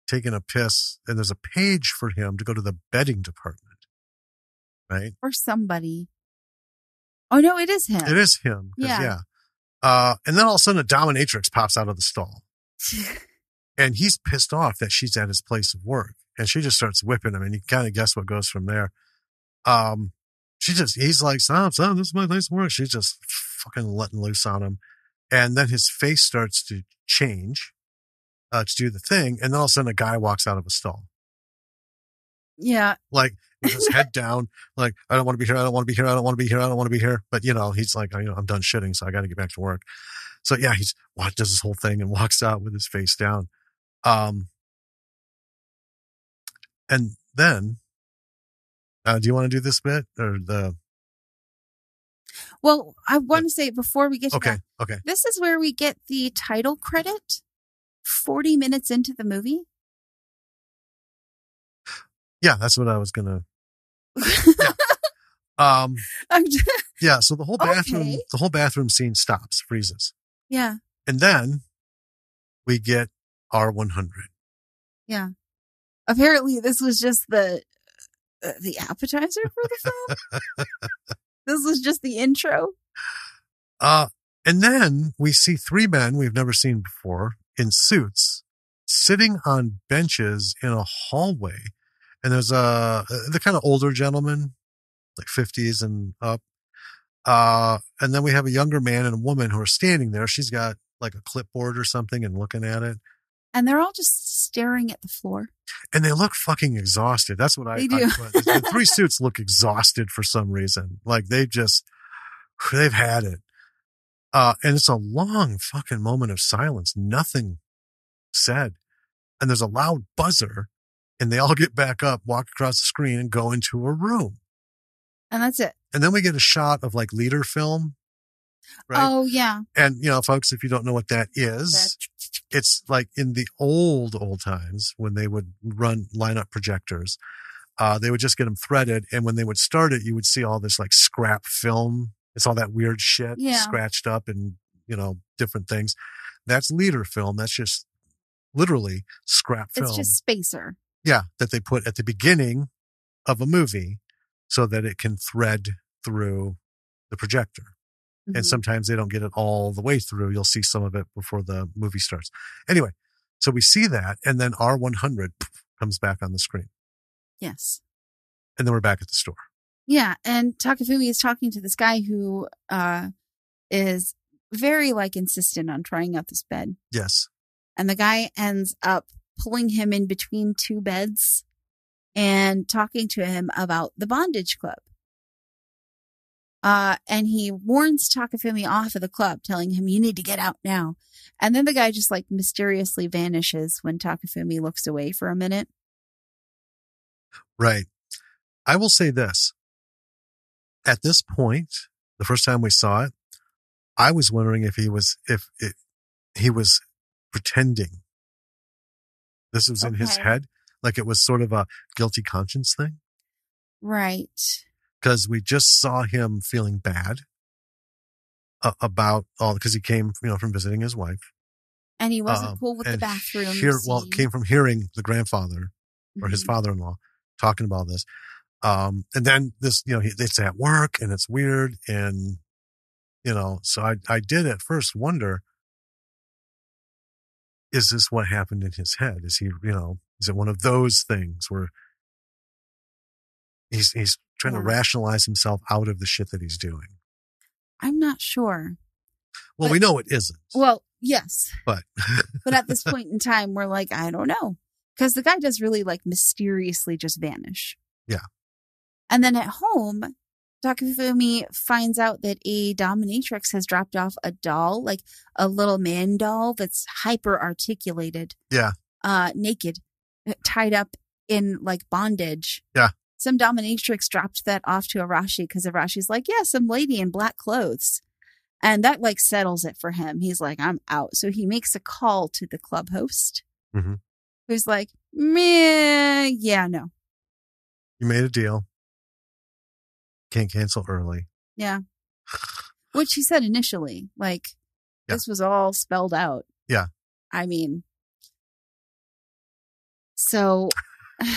taking a piss, and there's a page for him to go to the bedding department. Right? Or somebody. Oh, no, it is him. It is him. Yeah. And then all of a sudden a dominatrix pops out of the stall. And he's pissed off that she's at his place of work. And she just starts whipping him. And you kind of guess what goes from there. He's like, stop, this is my place of work. She's just fucking letting loose on him. And then his face starts to change to do the thing. And then all of a sudden a guy walks out of a stall. Yeah. Like with his head down, like, I don't want to be here. I don't want to be here. I don't want to be here. I don't want to be here. But he's like, I'm done shitting. So I got to get back to work. So yeah, does this whole thing and walks out with his face down. And then, do you want to do this bit or the? Well, I want to say before we get to that. Okay. This is where we get the title credit 40 minutes into the movie. Yeah, that's what I was going to. Yeah. So the whole bathroom scene stops, freezes. Yeah. And then we get R100. Yeah. Apparently this was just the appetizer for the film. This was just the intro. And then we see 3 men we've never seen before in suits sitting on benches in a hallway. And there's the kind of older gentleman, like 50s and up. And then we have a younger man and a woman who are standing there. She's got like a clipboard or something and looking at it. And they're all just staring at the floor. And they look fucking exhausted. That's what they do. The 3 suits look exhausted for some reason. Like they've had it. And it's a long fucking moment of silence. Nothing said. And there's a loud buzzer and they all get back up, walk across the screen and go into a room. And that's it. And then we get a shot of like leader film. Right? Oh, yeah. And, folks, if you don't know what that is, it's like in the old times when they would line up projectors, they would just get them threaded. And when they would start it, you would see all this like scrap film. It's all that weird shit scratched up and, different things. That's leader film. That's just literally scrap film. It's just spacer. Yeah. That they put at the beginning of a movie so that it can thread through the projector. Mm-hmm. And sometimes they don't get it all the way through. You'll see some of it before the movie starts. Anyway, so we see that. And then R100 comes back on the screen. Yes. And then we're back at the store. Yeah. And Takafumi is talking to this guy who is very like insistent on trying out this bed. Yes. And the guy ends up pulling him in between two beds and talking to him about the bondage club. And he warns Takafumi off of the club, telling him, you need to get out now. And then the guy just like mysteriously vanishes when Takafumi looks away for a minute. Right. I will say this. At this point, the first time we saw it, I was wondering if he was pretending. This was in his head, like it was sort of a guilty conscience thing. Right. Because we just saw him feeling bad about all, because he came, from visiting his wife. And he wasn't cool with the bathroom. It came from hearing the grandfather or his father-in-law talking about this. And then this, it's at work and it's weird. And, so I did at first wonder, is this what happened in his head? Is he, is it one of those things where he's trying to rationalize himself out of the shit that he's doing? I'm not sure. Well, we know it isn't. Well, yes. But at this point in time, we're like, I don't know. Because the guy does really like mysteriously just vanish. Yeah. And then at home, Takafumi finds out that a dominatrix has dropped off a doll, like a little man doll that's hyper articulated. Yeah. Naked, tied up in like bondage. Yeah. Some dominatrix dropped that off to Arashi because Arashi's like, yeah, some lady in black clothes. And that like settles it for him. He's like, I'm out. So he makes a call to the club host. Mm-hmm. Who's like, meh, yeah, no. You made a deal. Can't cancel early. Yeah. Which he said initially, like, this was all spelled out. Yeah. I mean, so, do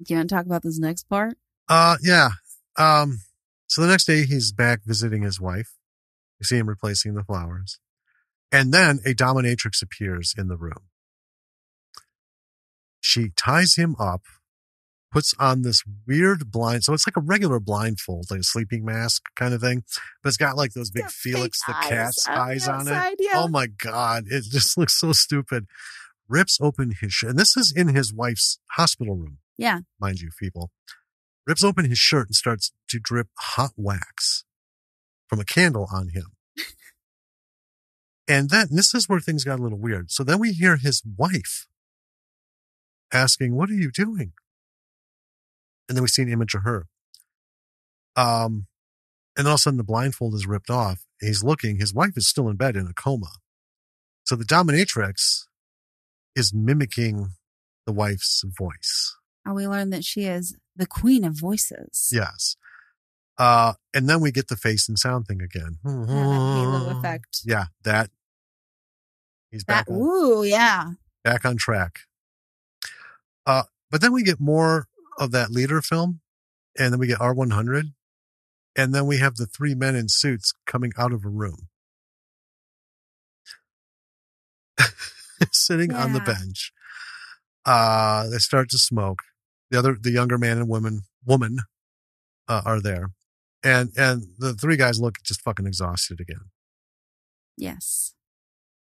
you want to talk about this next part? Yeah. So the next day he's back visiting his wife. You see him replacing the flowers. And then a dominatrix appears in the room. She ties him up, puts on this weird blind. So it's like a regular blindfold, like a sleeping mask kind of thing. But it's got like those big Felix the cat's eyes on it. Yeah. Oh my God. It just looks so stupid. Rips open his shirt. And this is in his wife's hospital room. Yeah. Mind you, people. Rips open his shirt and starts to drip hot wax from a candle on him. And then this is where things got a little weird. So then we hear his wife asking, what are you doing? And then we see an image of her. And all of a sudden the blindfold is ripped off. He's looking. His wife is still in bed in a coma. So the dominatrix is mimicking the wife's voice. And we learn that she is the queen of voices. Yes. And then we get the face and sound thing again. That halo effect. Yeah, that. He's back. Back on track. But then we get more of that leader film, and then we get R100, and then we have the three men in suits coming out of a room. Sitting on the bench. They start to smoke. The younger man and woman are there. And the three guys look just fucking exhausted again. Yes.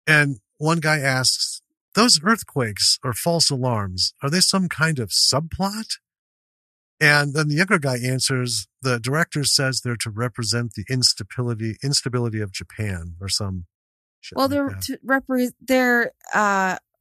And one guy asks, those earthquakes or false alarms, are they some kind of subplot? And then the younger guy answers, the director says they're to represent the instability of Japan or some shit. Well, like they're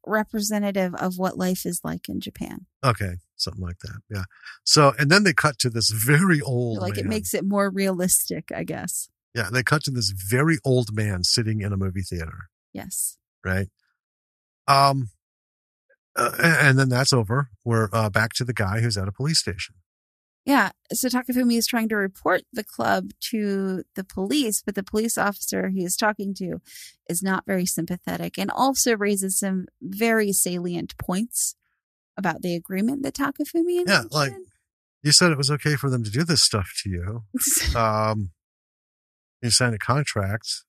representative of what life is like in Japan. Okay. Something like that. Yeah. So, and then they cut to this very old man. It makes it more realistic, I guess. Yeah. They cut to this very old man sitting in a movie theater. Yes. Right. And then that's over. We're back to the guy who's at a police station. Yeah. So Takafumi is trying to report the club to the police, but the police officer he is talking to is not very sympathetic and also raises some very salient points about the agreement that Takafumi engaged in. Yeah, like you said it was okay for them to do this stuff to you. You signed a contract.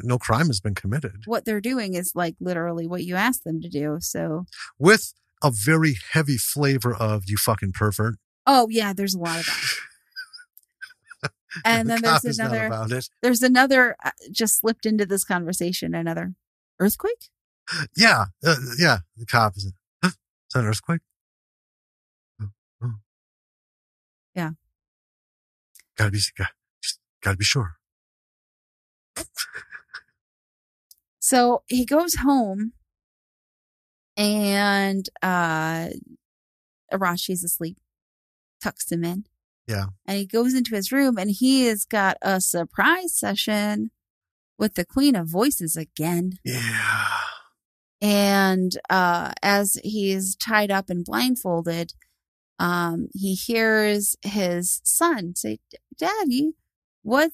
No crime has been committed. What they're doing is like literally what you asked them to do. So with a very heavy flavor of you fucking pervert. Oh yeah, there's a lot of And then cop is not about it. There's another just slipped into this conversation. Another earthquake. Yeah. The cop is. Is that an earthquake? Oh. Yeah. Gotta be sure. So he goes home and Arashi's asleep, tucks him in. Yeah. And he goes into his room and he has got a surprise session with the Queen of Voices again. Yeah. And as he's tied up and blindfolded, he hears his son say, "Daddy, why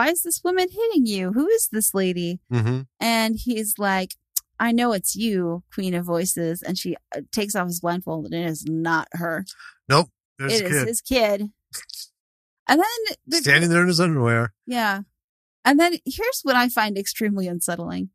is this woman hitting you? Who is this lady?" Mm-hmm. And he's like, "I know it's you, Queen of Voices." And she takes off his blindfold and it is not her. Nope. It is his kid. And then standing there in his underwear. Yeah. And then here's what I find extremely unsettling.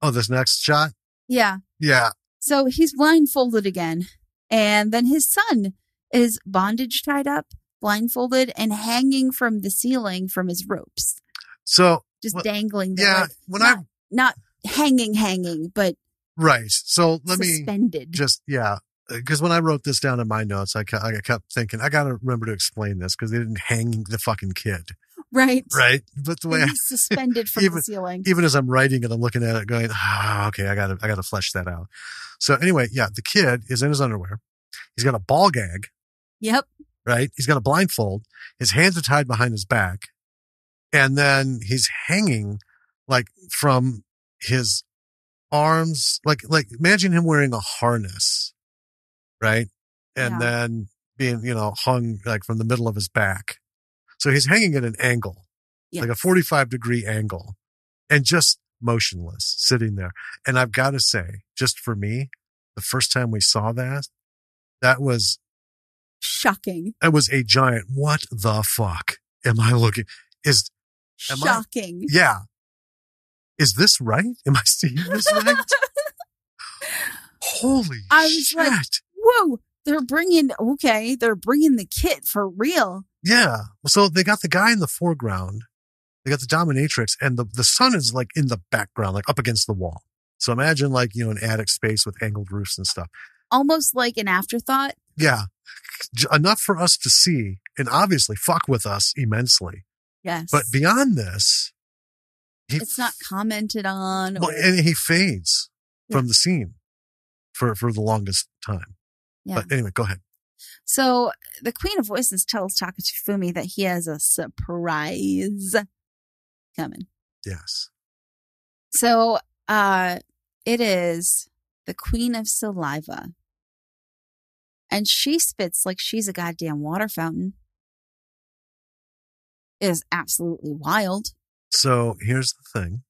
Oh, this next shot? Yeah. Yeah. So he's blindfolded again. And then his son is bondage tied up, blindfolded, and hanging from the ceiling from his ropes. So just dangling there. Yeah. Like, when not hanging, but right. So let suspended. Me just, yeah. Because when I wrote this down in my notes, I kept thinking, I got to remember to explain this because they didn't hang the fucking kid. Right. Right. But the way he's suspended from the ceiling. Even as I'm writing it, I'm looking at it going, okay, I gotta flesh that out. So anyway, yeah, the kid is in his underwear. He's got a ball gag. Yep. Right. He's got a blindfold. His hands are tied behind his back. And then he's hanging like from his arms, like imagine him wearing a harness. Right. And then being, hung like from the middle of his back. So he's hanging at an angle, like a 45-degree angle, and just motionless, sitting there. And I've got to say, just for me, the first time we saw that was shocking. It was a giant, what the fuck am I looking? Shocking. Yeah. Is this right? Am I seeing this right? Holy shit. Like, whoa, they're bringing the kit for real. Yeah. So they got the guy in the foreground. They got the dominatrix, and the sun is like in the background, like up against the wall. So imagine like, an attic space with angled roofs and stuff. Almost like an afterthought. Yeah. Enough for us to see and obviously fuck with us immensely. Yes. But beyond this, it's not commented on. And he fades from the scene for the longest time. Yeah. But anyway, go ahead. So the Queen of Voices tells Takafumi that he has a surprise coming. Yes. So it is the Queen of Saliva. And she spits like she's a goddamn water fountain. It is absolutely wild. So here's the thing.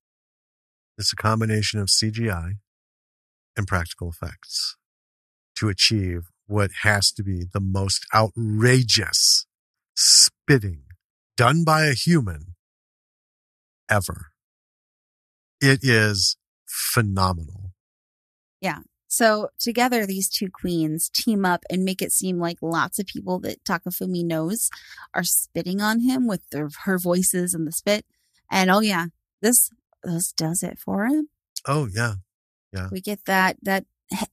It's a combination of CGI and practical effects to achieve what has to be the most outrageous spitting done by a human ever. It is phenomenal. Yeah. So together, these two queens team up and make it seem like lots of people that Takafumi knows are spitting on him with her voices and the spit. And this does it for him. Oh yeah. Yeah. We get that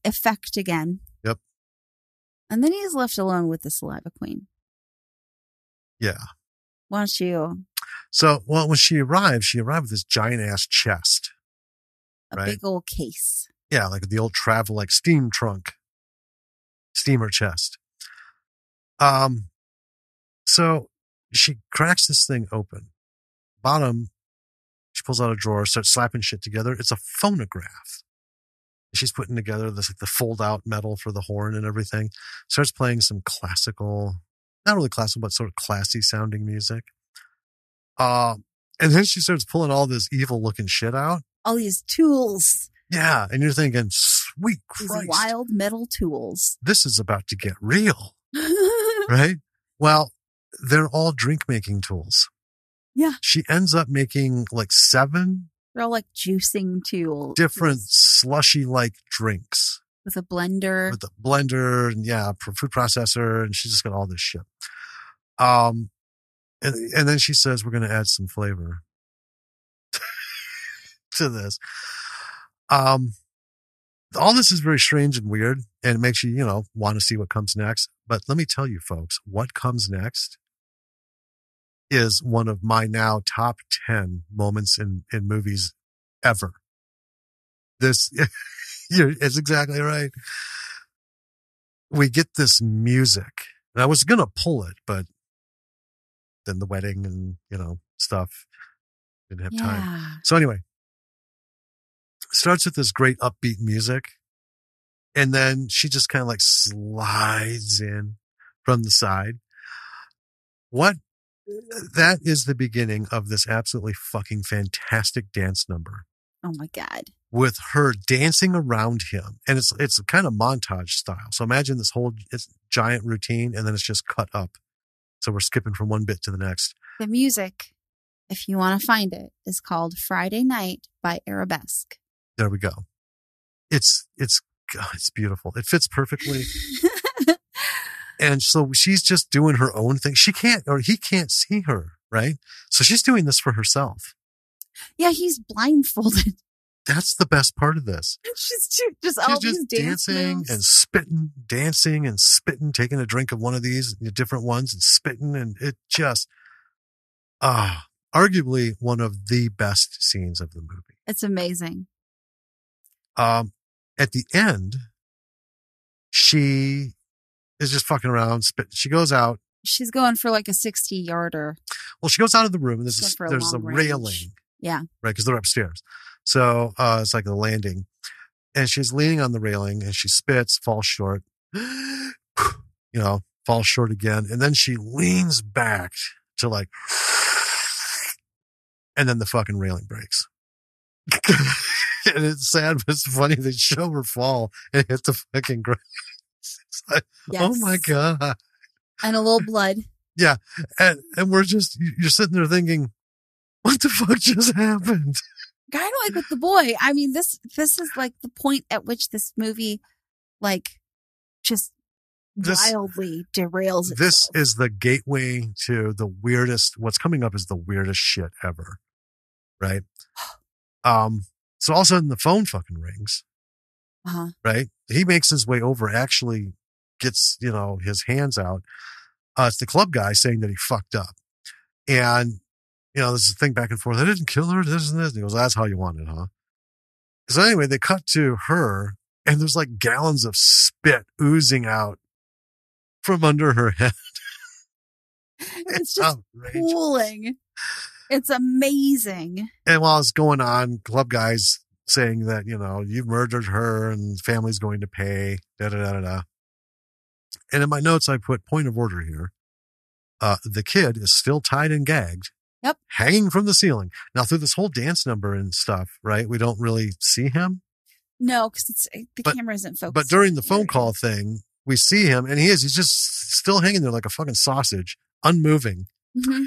effect again. Yep. And then he's left alone with the Saliva Queen. Yeah. Why don't you? So, when she arrived with this giant ass chest. A big old case. Yeah, like the old travel, like steamer chest. So she cracks this thing open. Bottom, she pulls out a drawer, starts slapping shit together. It's a phonograph. She's putting together this, like the fold out metal for the horn and everything. Starts playing some classical, not really classical, but sort of classy sounding music. And then she starts pulling all this evil looking shit out. All these tools. Yeah. And you're thinking, sweet Christ. These wild metal tools. This is about to get real. Right? Well, they're all drink making tools. Yeah. She ends up making like 7. They're all like juicing tools. Different slushy like drinks. With a blender. And food processor. And she's just got all this shit. And then she says, we're going to add some flavor to this. All this is very strange and weird, and it makes you, want to see what comes next. But let me tell you, folks, what comes next is one of my now top 10 moments in movies ever. This, it's exactly right. We get this music. And I was going to pull it, but then the wedding and, stuff. Didn't have time. So anyway, starts with this great upbeat music. And then she just kind of like slides in from the side. That is the beginning of this absolutely fucking fantastic dance number. Oh my God. With her dancing around him. And it's kind of montage style. So imagine this whole giant routine, and then it's just cut up. So we're skipping from one bit to the next. The music, if you want to find it, is called Friday Night by Arabesque. There we go. It's beautiful. It fits perfectly. And so she's just doing her own thing. He can't see her, right? So she's doing this for herself. Yeah, he's blindfolded. That's the best part of this. She's just dancing and spitting, taking a drink of one of these different ones and spitting. And it just, arguably one of the best scenes of the movie. It's amazing. At the end, she is just fucking around. She goes out. She's going for like a 60-yarder. Well, she goes out of the room and there's a railing. Yeah. Right, because they're upstairs. So it's like a landing. And she's leaning on the railing and she spits, falls short. Falls short again. And then she leans back to like, and then the fucking railing breaks. And it's sad, but it's funny. They show her fall and hit the fucking ground. It's like, yes. Oh my God. And a little blood. Yeah. And you're sitting there thinking, what the fuck just happened? Kind of like with the boy. I mean, this is like the point at which this movie, like, just wildly derails itself. This is the gateway to the weirdest. What's coming up is the weirdest shit ever. Right? So all of a sudden the phone fucking rings. Uh-huh. Right? He makes his way over, actually gets, his hands out. It's the club guy saying that he fucked up. And, there's a thing back and forth. I didn't kill her, this and this. And he goes, that's how you want it, huh? So anyway, they cut to her and there's like gallons of spit oozing out from under her head. It's just cooling. It's amazing. And while it's going on, club guys saying that, you've murdered her and family's going to pay, da-da-da-da-da. And in my notes, I put point of order here. The kid is still tied and gagged. Yep. Hanging from the ceiling. Now, through this whole dance number and stuff, right, we don't really see him. No, because the camera isn't focused. But during the phone call thing, we see him, and he's just still hanging there like a fucking sausage, unmoving. Mm-hmm.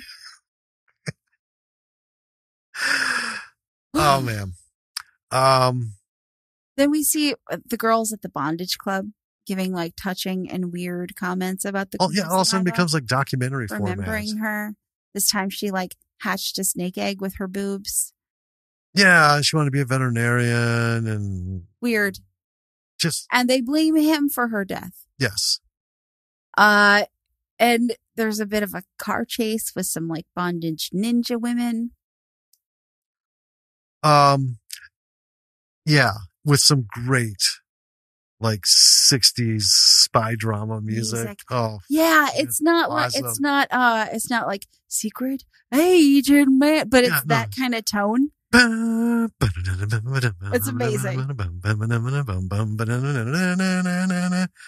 Oh, man. Then we see the girls at the bondage club giving like touching and weird comments about the. Oh, yeah. All of a sudden becomes like documentary format. Remembering her. This time she like hatched a snake egg with her boobs. Yeah, she wanted to be a veterinarian and weird. And they blame him for her death. Yes. And there's a bit of a car chase with some like bondage ninja women. Yeah, with some great like 60s spy drama music. Oh, yeah, it's not like secret agent man, but it's that kind of tone. It's amazing.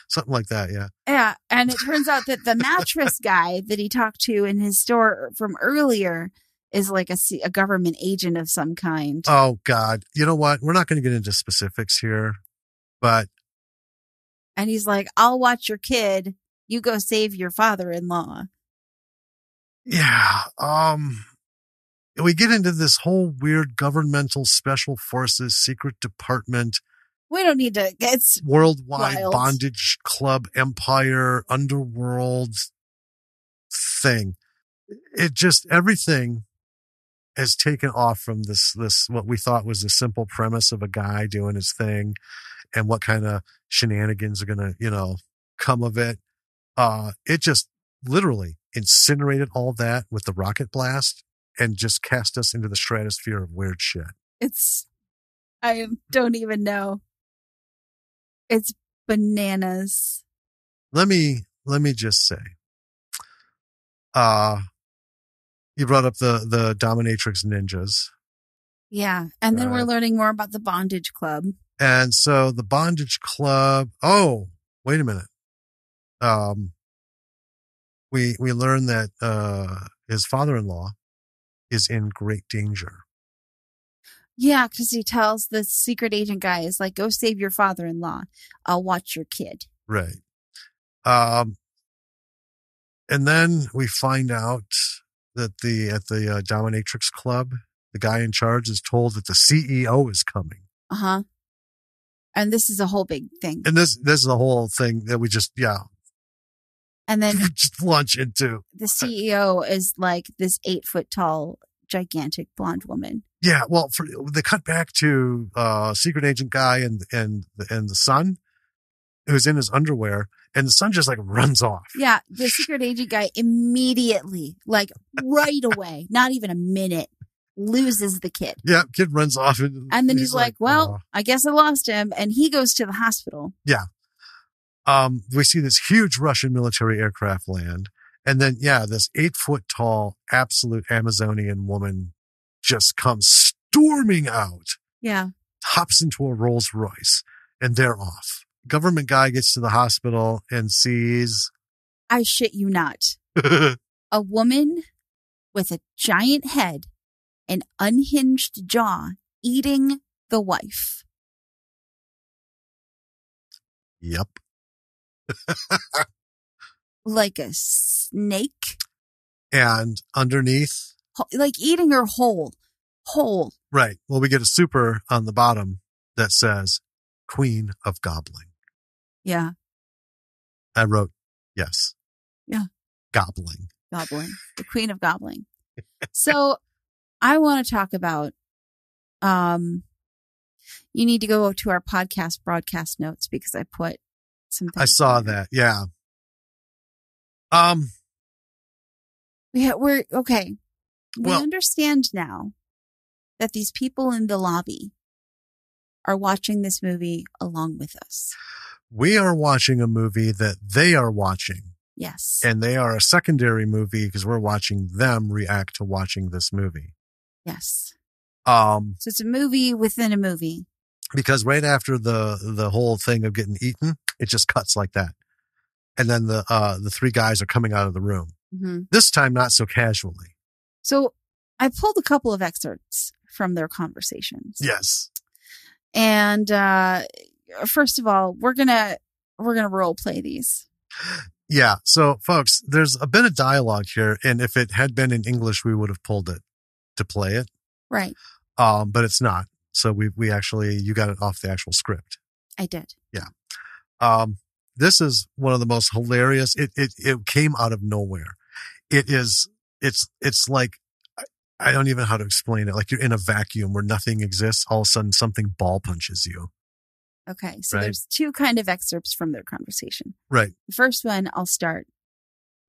Something like that, yeah. Yeah, and it turns out that the mattress guy that he talked to in his store from earlier is like a government agent of some kind. Oh, God. You know what? We're not going to get into specifics here, but... And he's like, I'll watch your kid. You go save your father-in-law. Yeah. We get into this whole weird governmental special forces secret department. We don't need to. It's worldwide wild. Bondage club empire underworld thing. it just, everything has taken off from this, what we thought was a simple premise of a guy doing his thing and what kind of shenanigans are going to, come of it. It just literally incinerated all that with the rocket blast and just cast us into the stratosphere of weird shit. I don't even know. It's bananas. Let me just say, you brought up the Dominatrix ninjas. Yeah. And then we're learning more about the Bondage Club. And so the Bondage Club, oh, wait a minute. We learn that, his father-in-law is in great danger. Yeah. 'Cause he tells the secret agent guy is like, go save your father-in-law. I'll watch your kid. Right. And then we find out that at the Dominatrix Club, the guy in charge is told that the CEO is coming. Uh-huh. And this is a whole big thing. And this is the whole thing that we just, and then just launch into. The CEO is like this 8-foot tall, gigantic blonde woman. Yeah. Well, they cut back to, secret agent guy and the son who's in his underwear, and the son just like runs off. Yeah. The secret agent guy immediately, like right away, not even a minute, loses the kid. Yeah. Kid runs off. And then he's like, well, I guess I lost him. And he goes to the hospital. Yeah. We see this huge Russian military aircraft land. And then, this 8-foot tall, absolute Amazonian woman just comes storming out. Yeah. Hops into a Rolls Royce, and they're off. Government guy gets to the hospital and sees. I shit you not. A woman with a giant head and unhinged jaw eating the wife. Yep. Like a snake. And underneath. Like eating her whole. Right. Well, we get a super on the bottom that says Queen of Gobbling. Yeah. I wrote, yes. Yeah. Gobbling. The Queen of Gobbling. So I want to talk about, you need to go to our podcast broadcast notes because I put some things. I saw that. Yeah. We're okay. We understand now that these people in the lobby are watching this movie along with us. We are watching a movie that they are watching. Yes. And they are a secondary movie because we're watching them react to watching this movie. Yes. So it's a movie within a movie. Because right after the whole thing of getting eaten, it just cuts like that. And then the three guys are coming out of the room. Mm-hmm. This time, not so casually. So I pulled a couple of excerpts from their conversations. Yes. And first of all, we're gonna role play these. Yeah. So, folks, there's a bit of dialogue here, and if it had been in English, we would have pulled it to play it. Right. But it's not. So we actually, you got it off the actual script. I did. Yeah. This is one of the most hilarious. It came out of nowhere. It's like, I don't even know how to explain it. Like you're in a vacuum where nothing exists. All of a sudden something ball punches you. Okay. So right? There's two kind of excerpts from their conversation. Right. The first one I'll start,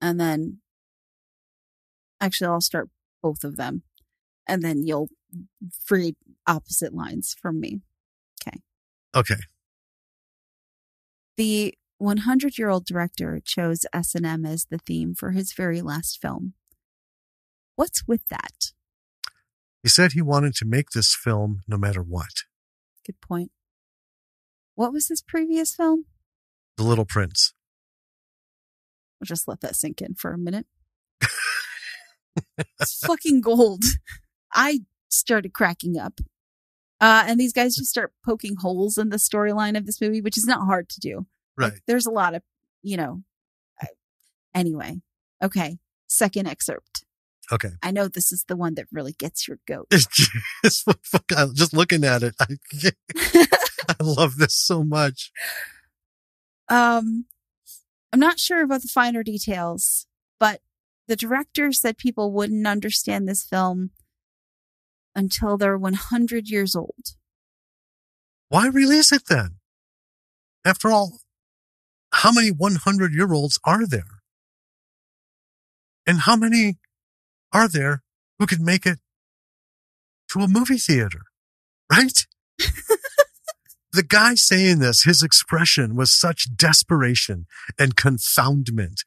and then actually I'll start both of them, and then you'll read opposite lines from me. Okay. The 100-year-old director chose S&M as the theme for his very last film. What's with that? He said he wanted to make this film no matter what. Good point. What was his previous film? The Little Prince. I'll just let that sink in for a minute. It's fucking gold. I started cracking up. And these guys just start poking holes in the storyline of this movie, which is not hard to do. Right. Like, there's a lot of, anyway. Okay. Second excerpt. Okay. I know this is the one that really gets your goat. Just looking at it. I love this so much. I'm not sure about the finer details, but the director said people wouldn't understand this film until they're 100 years old. Why release it then? After all, how many 100-year-olds are there? And how many are there who could make it to a movie theater? Right? The guy saying this, his expression was such desperation and confoundment.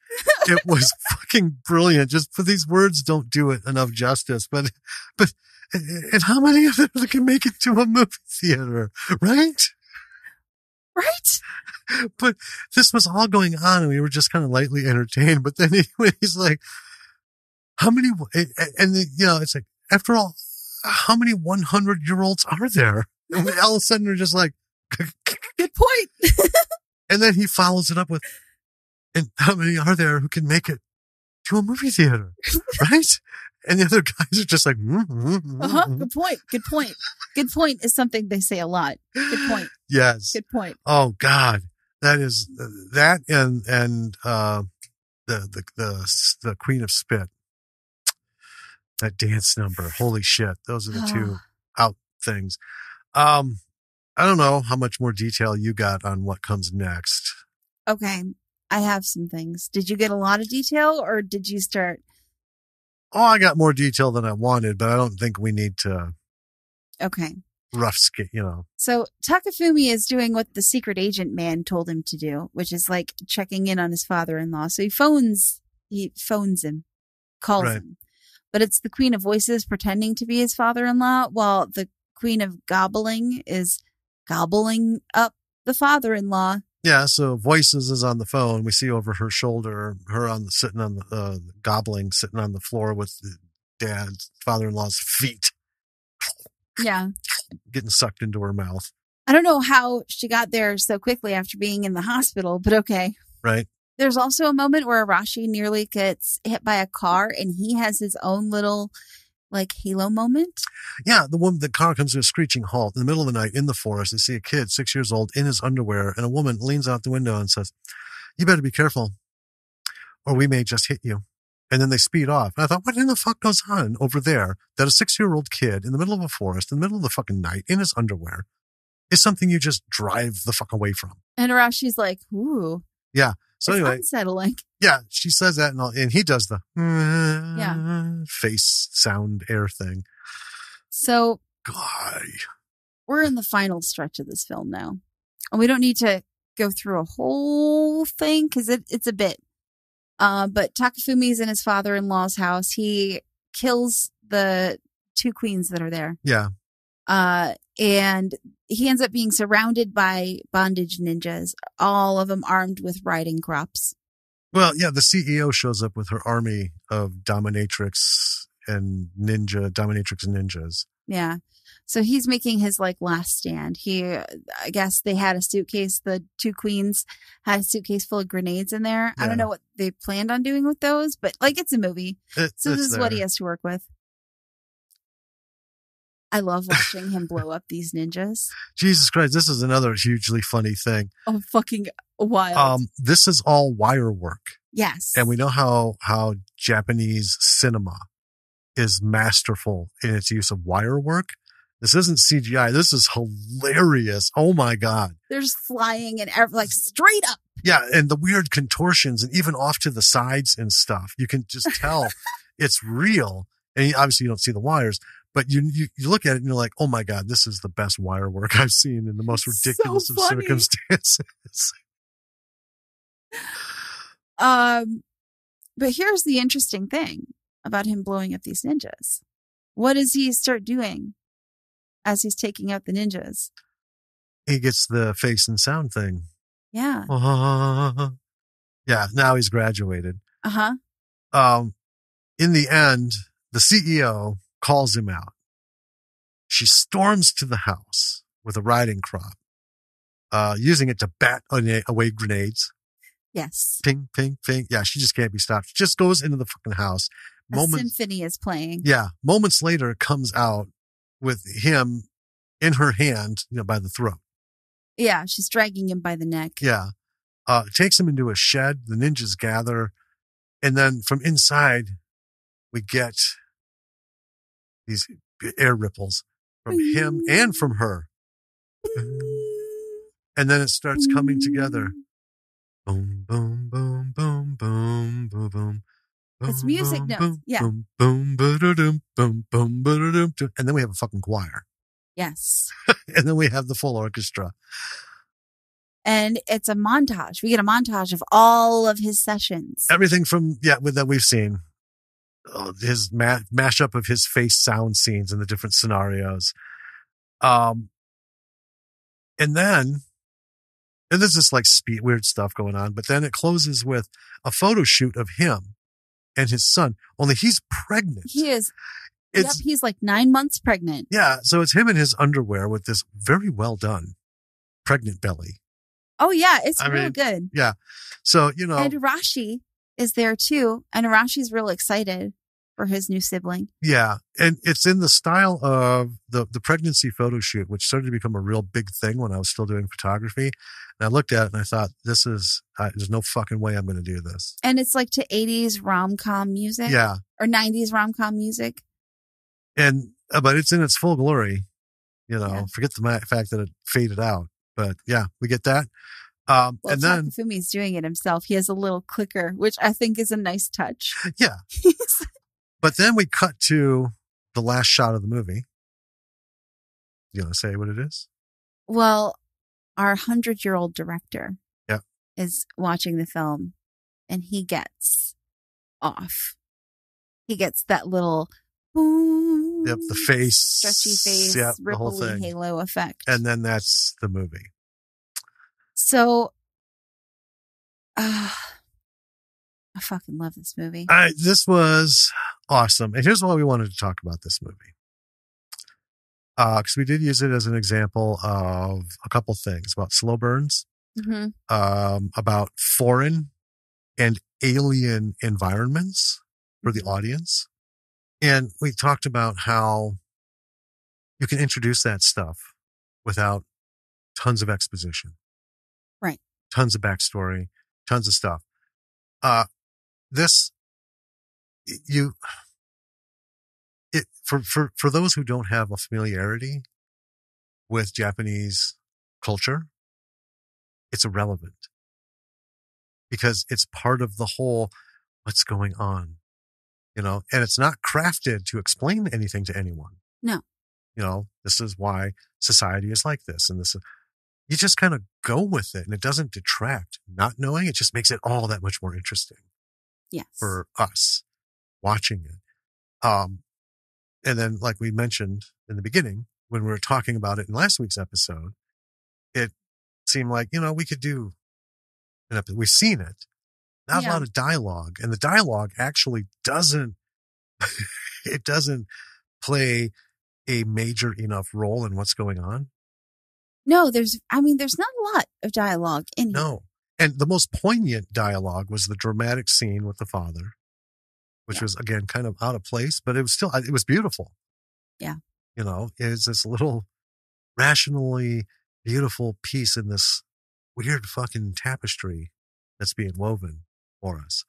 It was fucking brilliant. Just for these words don't do it enough justice. But, and how many of them can make it to a movie theater? Right? Right? But this was all going on and we were just kind of lightly entertained. But then he's like, how many, and it's like, after all, how many 100-year-olds are there? And all of a sudden they're just like, good point. And then he follows it up with, and how many are there who can make it to a movie theater? Right? And the other guys are just like, Good point. Good point. Good point is something they say a lot. Good point. Yes. Good point. Oh God. That is that and the Queen of Spit. That dance number. Holy shit. Those are the two out things. I don't know how much more detail you got on what comes next. Okay. I have some things. Did you get a lot of detail or did you start? Oh, I got more detail than I wanted, but I don't think we need to. Okay. Rough skate, So Takafumi is doing what the secret agent man told him to do, which is like checking in on his father-in-law. So he phones him, calls him. But it's the Queen of Voices pretending to be his father-in-law, while the Queen of Gobbling is gobbling up the father-in-law. Yeah, so Voices is on the phone. We see over her shoulder, her sitting on the gobbling, sitting on the floor with the dad's father-in-law's feet. Yeah. Getting sucked into her mouth. I don't know how she got there so quickly after being in the hospital, but okay. Right. There's also a moment where Arashi nearly gets hit by a car and he has his own little halo moment. Yeah, the car comes to a screeching halt in the middle of the night in the forest. They see a kid 6 years old in his underwear and a woman leans out the window and says, "You better be careful or we may just hit you." And then they speed off. And I thought, what in the fuck goes on over there that a 6-year-old kid in the middle of a forest, in the middle of the fucking night, in his underwear, is something you just drive the fuck away from? And Arashi's like, ooh. Yeah. So it's anyway. Unsettling. Yeah, she says that and he does the face, sound, air thing. So. God. We're in the final stretch of this film now. And we don't need to go through a whole thing because it's a bit. But Takafumi's in his father-in-law's house. He kills the two queens that are there. Yeah. And he ends up being surrounded by bondage ninjas, all of them armed with riding crops. Well, yeah, the CEO shows up with her army of dominatrix and ninjas. Yeah. So he's making his last stand. I guess they had a suitcase. The two queens had a suitcase full of grenades in there. Yeah. I don't know what they planned on doing with those, but it's a movie. So this is what he has to work with. I love watching him blow up these ninjas. Jesus Christ, this is another hugely funny thing. Oh, fucking wild. This is all wire work. Yes. And we know how Japanese cinema is masterful in its use of wire work. This isn't CGI. This is hilarious. Oh my God. There's flying and straight up. Yeah. And the weird contortions and even off to the sides and stuff. You can just tell it's real. And obviously you don't see the wires, but you look at it and you're like, oh my God, this is the best wire work I've seen in the most ridiculous of circumstances. But here's the interesting thing about him blowing up these ninjas. What does he start doing as he's taking out the ninjas? He gets the face and sound thing. Yeah. Yeah. Now he's graduated. Uh-huh. In the end, the CEO calls him out. She storms to the house with a riding crop, using it to bat away grenades. Yes. Ping, ping, ping. Yeah, she just can't be stopped. She just goes into the fucking house. A symphony is playing. Yeah. Moments later, it comes out with him in her hand, by the throat. Yeah, she's dragging him by the neck. Yeah. Takes him into a shed. The ninjas gather. And then from inside, we get these air ripples from him and from her. And then it starts coming together. Boom, boom, boom, boom, boom, boom, boom. It's music notes. Yeah. Boom, boom, boom, boom, boom, and then we have a fucking choir. Yes. And then we have the full orchestra. And it's a montage. We get a montage of all of his sessions. Everything from, that we've seen. His mashup of his face sound scenes in the different scenarios. And there's this like weird stuff going on, but then it closes with a photo shoot of him and his son, only he's pregnant. He is. He's like 9 months pregnant. Yeah, so it's him in his underwear with this very well done pregnant belly. Oh, yeah, it's real good. Yeah, so, And Arashi is there, too, and Arashi's real excited for his new sibling. Yeah, and it's in the style of the pregnancy photo shoot, which started to become a real big thing when I was still doing photography. And I looked at it and I thought, this is, there's no fucking way I'm going to do this. And it's like to 80s rom-com music. Yeah. Or 90s rom-com music. And, but it's in its full glory, forget the fact that it faded out. But yeah, we get that. Well, and then Takufumi's doing it himself. He has a little clicker, which I think is a nice touch. Yeah. But then we cut to the last shot of the movie. You want to say what it is? Well, our 100-year-old director is watching the film, and he gets off. He gets that little boom. Yep, the face. Stretchy face, the whole thing. Halo effect. And then that's the movie. So, I fucking love this movie. This was awesome. And here's why we wanted to talk about this movie. Because we did use it as an example of a couple things about slow burns, about foreign and alien environments for the audience. And we talked about how you can introduce that stuff without tons of exposition. Right. Tons of backstory, tons of stuff. For those who don't have a familiarity with Japanese culture, it's irrelevant because it's part of the whole what's going on, and it's not crafted to explain anything to anyone. No. This is why society is like this. And you just kind of go with it and it doesn't detract. Not knowing, it just makes it all that much more interesting. Yes. For us watching it. And then, like we mentioned in the beginning, when we were talking about it in last week's episode, it seemed like, we could do an episode. We've seen it. Not a lot of dialogue. And the dialogue actually doesn't play a major enough role in what's going on. No, there's not a lot of dialogue in here. No. And the most poignant dialogue was the dramatic scene with the father, which was, again, kind of out of place, but it was beautiful. Yeah. Is this little rationally beautiful piece in this weird fucking tapestry that's being woven for us,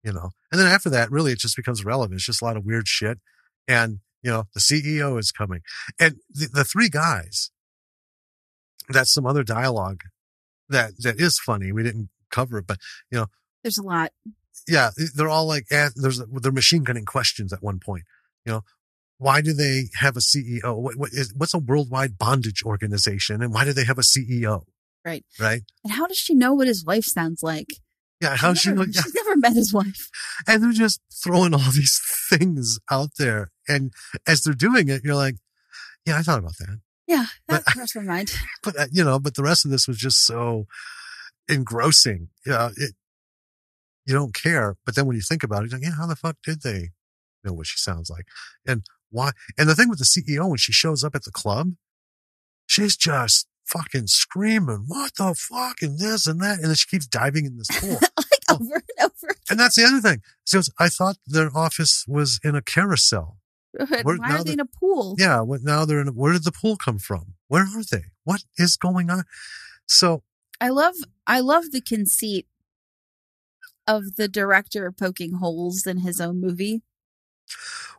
And then after that, really, it just becomes relevant. It's just a lot of weird shit. And, the CEO is coming. And the three guys, that's some other dialogue that is funny. We didn't cover it, but, there's a lot. Yeah, they're all like, they're machine gunning questions at one point. Why do they have a CEO? What's a worldwide bondage organization? And why do they have a CEO? Right. Right. And how does she know what his wife sounds like? Yeah. She's never met his wife. And they're just throwing all these things out there. And as they're doing it, you're like, yeah, I thought about that. Yeah. That crossed my mind. But, but the rest of this was just so engrossing. You don't care. But then when you think about it, you're like, how the fuck did they know what she sounds like? And why? And the thing with the CEO, when she shows up at the club, she's just fucking screaming, what the fuck, and this and that. And then she keeps diving in this pool. Over and over. And that's the other thing. She goes, I thought their office was in a carousel. Why are they in a pool? Yeah. Now they're where did the pool come from? Where are they? What is going on? So I love the conceit of the director poking holes in his own movie?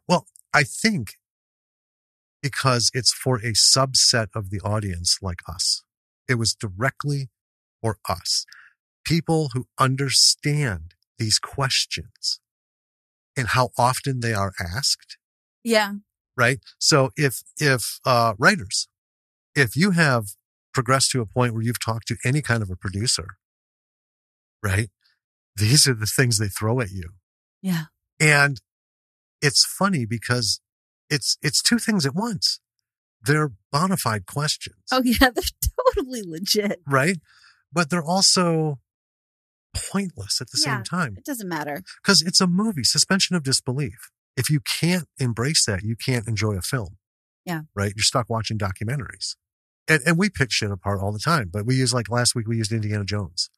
Well, I think because it's for a subset of the audience like us. It was directly for us. People who understand these questions and how often they are asked. Yeah. Right? So if writers, if you have progressed to a point where you've talked to any kind of a producer, right? These are the things they throw at you. Yeah. And it's funny because it's two things at once. They're bona fide questions. Oh, yeah, they're totally legit. Right? But they're also pointless at the same time. It doesn't matter. Because it's a movie, suspension of disbelief. If you can't embrace that, you can't enjoy a film. Yeah. Right? You're stuck watching documentaries. And we pick shit apart all the time. But we use, like last week, we used Indiana Jones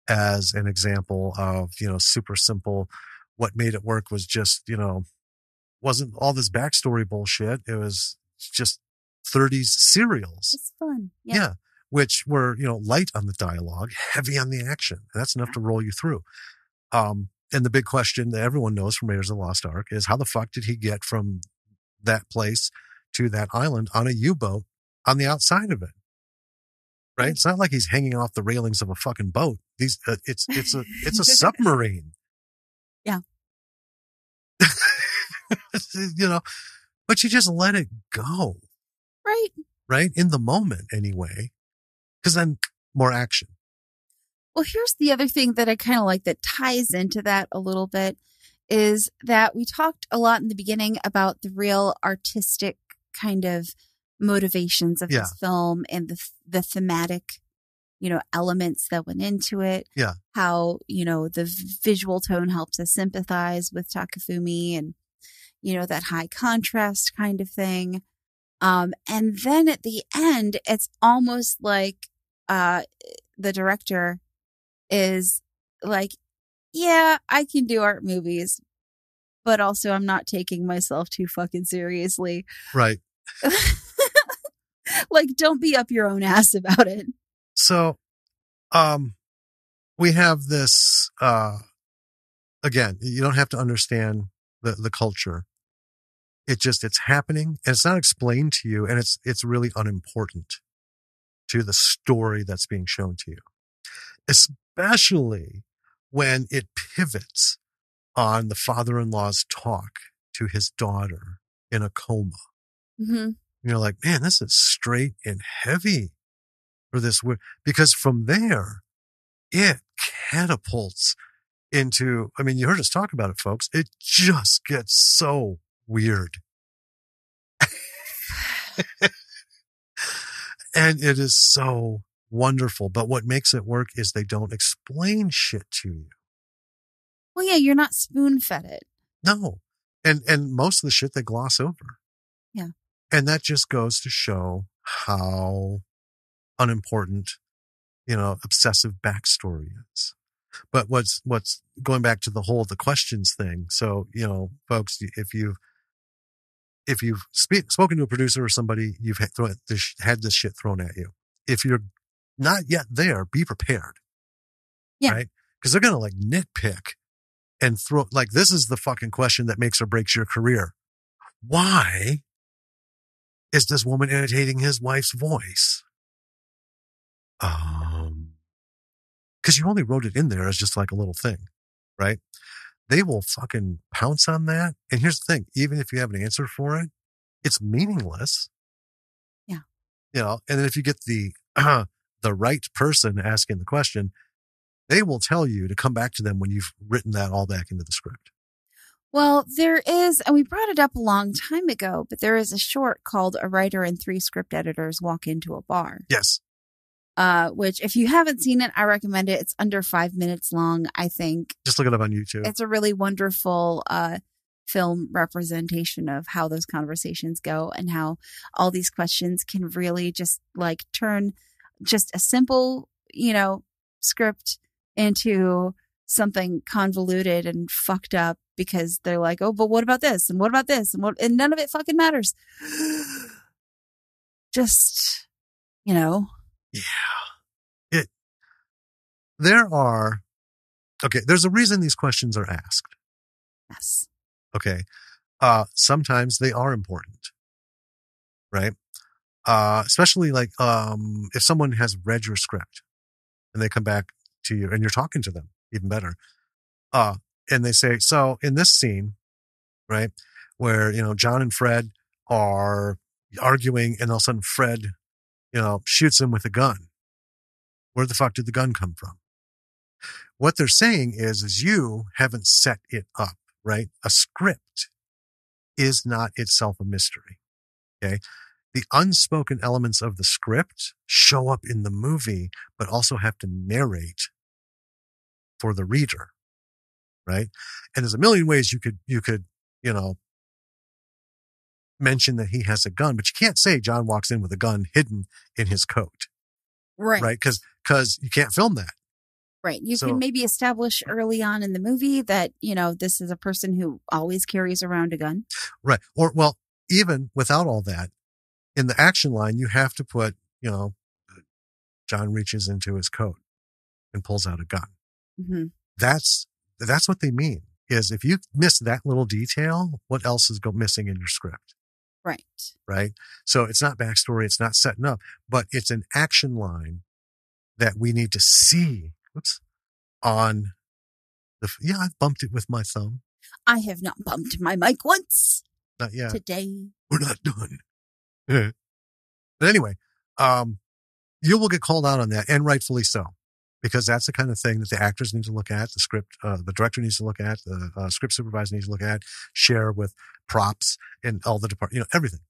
as an example of, super simple. What made it work was just, wasn't all this backstory bullshit. It was just 30s serials. It's fun. Yeah. Which were, light on the dialogue, heavy on the action. And that's enough to roll you through. And the big question that everyone knows from Raiders of the Lost Ark is how the fuck did he get from that place to that island on a U-boat on the outside of it? Right? It's not like he's hanging off the railings of a fucking boat. It's a submarine. Yeah. But you just let it go. Right. Right? In the moment, anyway. Because then more action. Well, here's the other thing that I kind of like that ties into that a little bit is that we talked a lot in the beginning about the real artistic kind of motivations of this film and the thematic, elements that went into it. Yeah. How, the visual tone helps us sympathize with Takafumi and, that high contrast kind of thing. And then at the end, it's almost like the director is like, yeah, I can do art movies, but also I'm not taking myself too fucking seriously. Right. Like, don't be up your own ass about it. So, we have this, again, you don't have to understand the culture. It's happening and it's not explained to you. And it's really unimportant to the story that's being shown to you, especially when it pivots on the father-in-law's talk to his daughter in a coma. Mm-hmm. You're like, man, this is straight and heavy for this. Because from there, it catapults into, you heard us talk about it, folks. It just gets so weird. And it is so wonderful. But what makes it work is they don't explain shit to you. Well, yeah, you're not spoon-fed it. No. And most of the shit they gloss over. Yeah. And that just goes to show how unimportant, obsessive backstory is. But what's going back to the questions thing. So, folks, if you've spoken to a producer or somebody, you've had this shit thrown at you. If you're not yet there, be prepared. Yeah. Right? Because they're going to nitpick and throw, this is the fucking question that makes or breaks your career. Why is this woman imitating his wife's voice? Because you only wrote it in there as just a little thing, right? They will fucking pounce on that. And here's the thing, even if you have an answer for it, it's meaningless. Yeah. And then if you get the right person asking the question, they will tell you to come back to them when you've written that all back into the script. Well, there is, and we brought it up a long time ago, but there is a short called A Writer and Three Script Editors Walk Into a Bar. Yes. Which if you haven't seen it, I recommend it. It's under 5 minutes long, I think. Just look it up on YouTube. It's a really wonderful film representation of how those conversations go and how all these questions can really just turn just a simple, script into something convoluted and fucked up because they're like, oh, but what about this? And what about this? And none of it fucking matters. Just, Yeah. There are Okay, there's a reason these questions are asked. Yes. Okay. Sometimes they are important, right? Especially like if someone has read your script and they come back to you and you're talking to them, even better. And they say, so in this scene, right, where, John and Fred are arguing and all of a sudden Fred, shoots him with a gun. Where the fuck did the gun come from? What they're saying is you haven't set it up, right? A script is not itself a mystery. Okay. The unspoken elements of the script show up in the movie, but also have to narrate for the reader. Right. And there's a million ways you could, mention that he has a gun, but you can't say John walks in with a gun hidden in his coat. Right. Right. Cause you can't film that. Right. You can maybe establish early on in the movie that, this is a person who always carries around a gun. Right. Or, well, even without all that, in the action line, you have to put, John reaches into his coat and pulls out a gun. Mm-hmm. That's what they mean, is if you miss that little detail, what else is missing in your script? Right. Right. So it's not backstory. It's not setting up, but it's an action line that we need to see. On I bumped it with my thumb. I have not bumped my mic once. Not yet. Today. We're not done. But anyway, you will get called out on that, and rightfully so, because that's the kind of thing that the actors need to look at, the script, the director needs to look at, the script supervisor needs to look at, share with props and all the department, everything.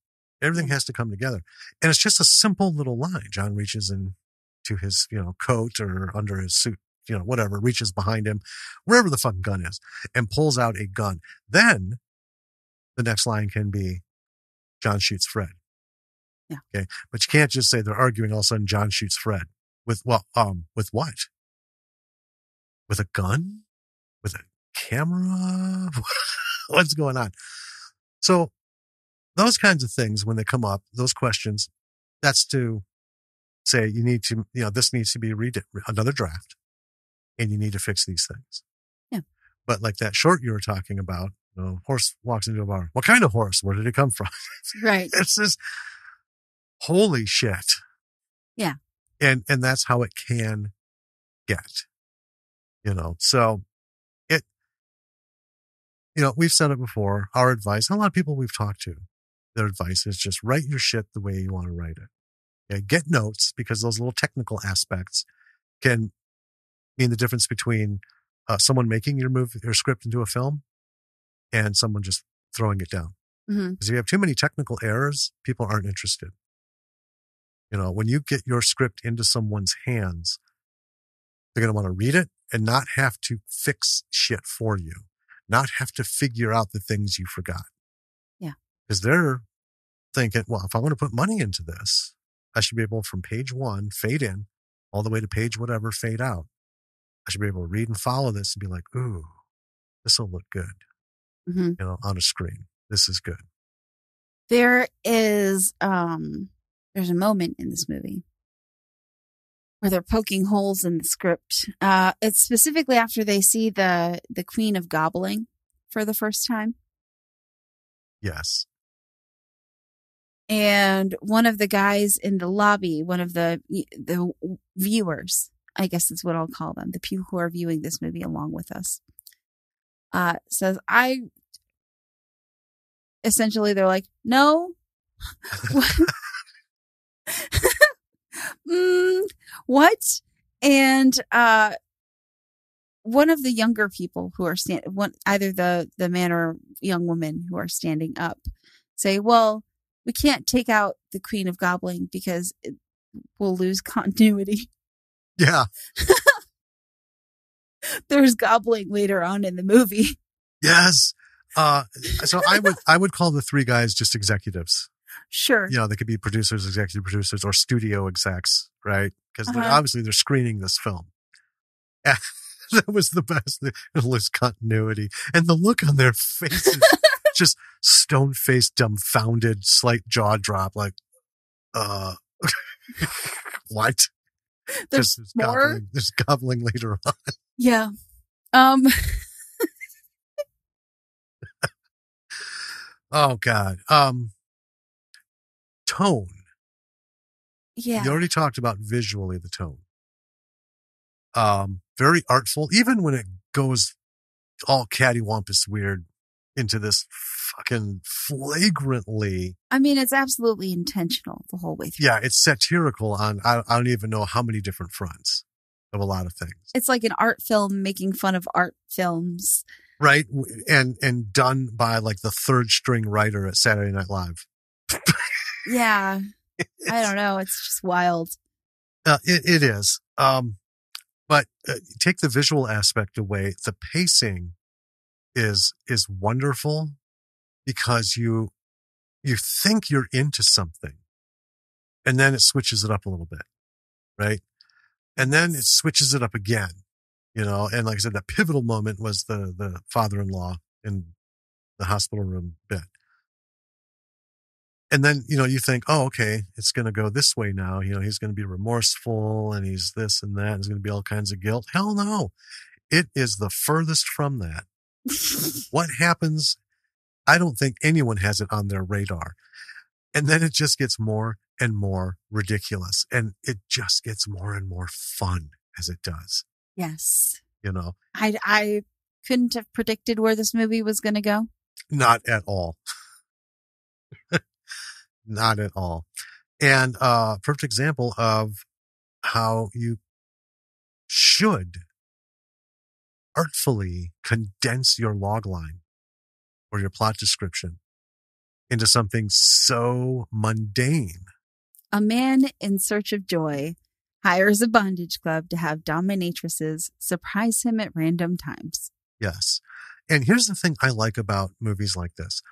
Everything has to come together. And it's just a simple little line. John reaches into his, coat or under his suit, whatever, reaches behind him, wherever the fucking gun is, and pulls out a gun. Then the next line can be John shoots Fred. Yeah. Okay. But you can't just say they're arguing, all of a sudden John shoots Fred. With what? With a gun? With a camera? What's going on? So those kinds of things, when they come up, those questions, that's to say you need to, this needs to be another draft, and you need to fix these things. Yeah. But like that short you were talking about, horse walks into a bar. What kind of horse? Where did it come from? Right. It's just, holy shit. Yeah. And that's how it can get, so it, we've said it before, our advice, a lot of people we've talked to, their advice is just write your shit the way you want to write it. Okay? Get notes, because those little technical aspects can mean the difference between someone making your script into a film and someone just throwing it down. Mm-hmm. Because if you have too many technical errors, people aren't interested. When you get your script into someone's hands, they're going to want to read it and not have to fix shit for you, not have to figure out the things you forgot. Yeah. Because they're thinking, well, if I want to put money into this, I should be able, from page 1, fade in, all the way to page whatever, fade out. I should be able to read and follow this and be like, ooh, this will look good, mm-hmm. On a screen. This is good. There is, there's a moment in this movie where they're poking holes in the script. It's specifically after they see the Queen of Gobbling for the first time. Yes. And one of the guys in the lobby, one of the viewers, I guess that's what I'll call them, the people who are viewing this movie along with us, says, essentially they're like, no. What? And one of the younger people who are either the man or young woman who are standing up, say, well, we can't take out the Queen of Gobbling because we'll lose continuity. Yeah. There's gobbling later on in the movie. Yes. So I would call the three guys just executives. Sure. They could be producers, executive producers, or studio execs, right? Because obviously they're screening this film. Yeah, that was the best. It lose continuity. And the look on their faces, just stone-faced, dumbfounded, slight jaw drop, like, what? There's more? There's gobbling later on. Yeah. Um, Oh God. Tone. yeah. You already talked about visually the tone. Very artful, even when it goes all cattywampus weird into this fucking flagrantly. I mean, it's absolutely intentional the whole way through. Yeah, it's satirical on, I don't even know how many different fronts of a lot of things. It's like an art film making fun of art films. Right? And done by like the third string writer at Saturday Night Live. Yeah. I don't know. It's just wild. It is. But take the visual aspect away. The pacing is wonderful because you think you're into something and then it switches it up a little bit. Right. And then it switches it up again, you know, and like I said, that pivotal moment was the father-in-law in the hospital room bit. And then, you know, you think, oh, okay, it's going to go this way now. You know, he's going to be remorseful and he's this and that. There's going to be all kinds of guilt. Hell no. It is the furthest from that. What happens? I don't think anyone has it on their radar. And then it just gets more and more ridiculous. And it just gets more and more fun as it does. Yes. You know, I couldn't have predicted where this movie was going to go. Not at all. Not at all. And perfect example of how you should artfully condense your log line or your plot description into something so mundane. A man in search of joy hires a bondage club to have dominatrices surprise him at random times. Yes. And here's the thing I like about movies like this.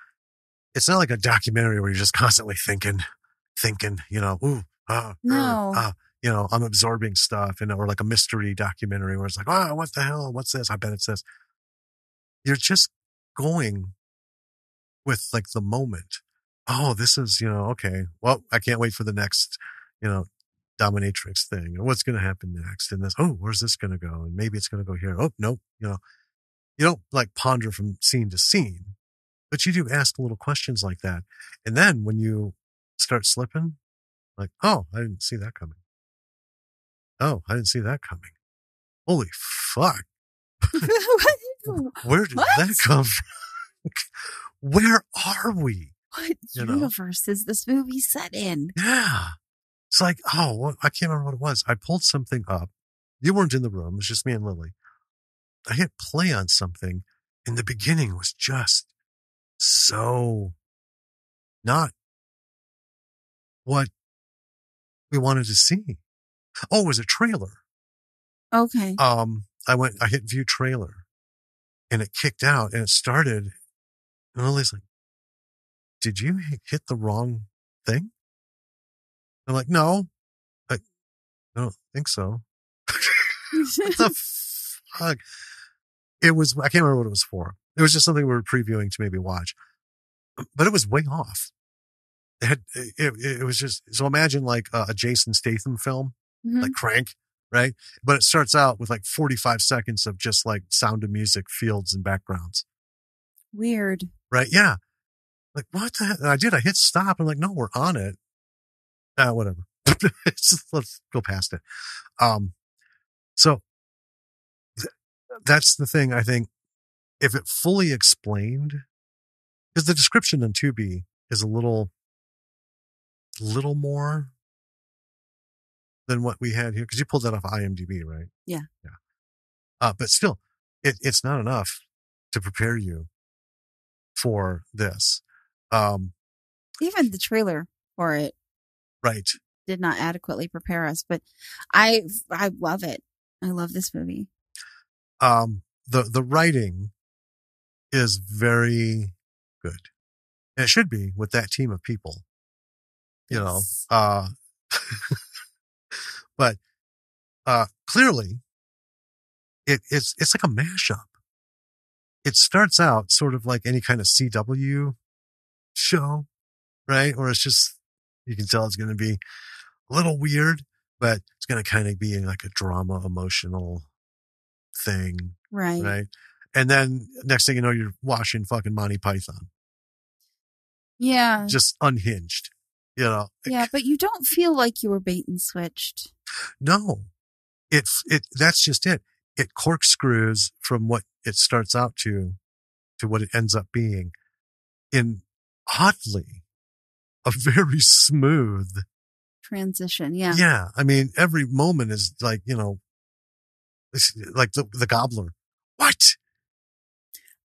It's not like a documentary where you're just constantly thinking, you know, No. you know, I'm absorbing stuff, and or like a mystery documentary where it's like, oh, what the hell? What's this? I bet it's this. You're just going with like the moment. Oh, this is, you know, okay. Well, I can't wait for the next, you know, dominatrix thing, and what's going to happen next, and this. Oh, where's this going to go? And maybe it's going to go here. Oh, nope. You know, you don't like ponder from scene to scene. But you do ask little questions like that. And then when you start slipping, like, oh, I didn't see that coming. Oh, I didn't see that coming. Holy fuck. Where did that come from? Where are we? What universe is this movie set in? Yeah. It's like, oh, well, I can't remember what it was. I pulled something up. You weren't in the room. It was just me and Lily. I hit play on something. And the beginning was just so not what we wanted to see. Oh, it was a trailer. Okay. I hit view trailer and it kicked out and it started. And Lily's like, did you hit the wrong thing? I'm like, no, I don't think so. What the fuck? It was, I can't remember what it was for. It was just something we were previewing to maybe watch, but it was way off. It was just, so imagine like a Jason Statham film, like Crank, right? But it starts out with like 45 seconds of just like Sound of Music, fields and backgrounds. Weird. Right? Yeah. Like, what the heck? And I hit stop. I'm like, no, we're on it. Whatever. Let's go past it. So that's the thing. I think if it fully explained, because the description on Tubi is a little more than what we had here. Cause you pulled that off of IMDb, right? Yeah. Yeah. But still it's not enough to prepare you for this. Even the trailer for it. Right. Did not adequately prepare us, but I love it. I love this movie. The writing is very good. And it should be with that team of people, you yes. know, but, clearly it's like a mashup. It starts out sort of like any kind of CW show, right? Or it's just, you can tell it's going to be a little weird, but it's going to kind of be like a drama, emotional thing. Right. Right. And then next thing you know, you're watching fucking Monty Python. Yeah. Just unhinged, you know? Yeah, but you don't feel like you were bait and switched. No, that's just it. It corkscrews from what it starts out to what it ends up being in oddly a very smooth transition. Yeah. Yeah. I mean, every moment is like, you know, it's like the gobbler. What?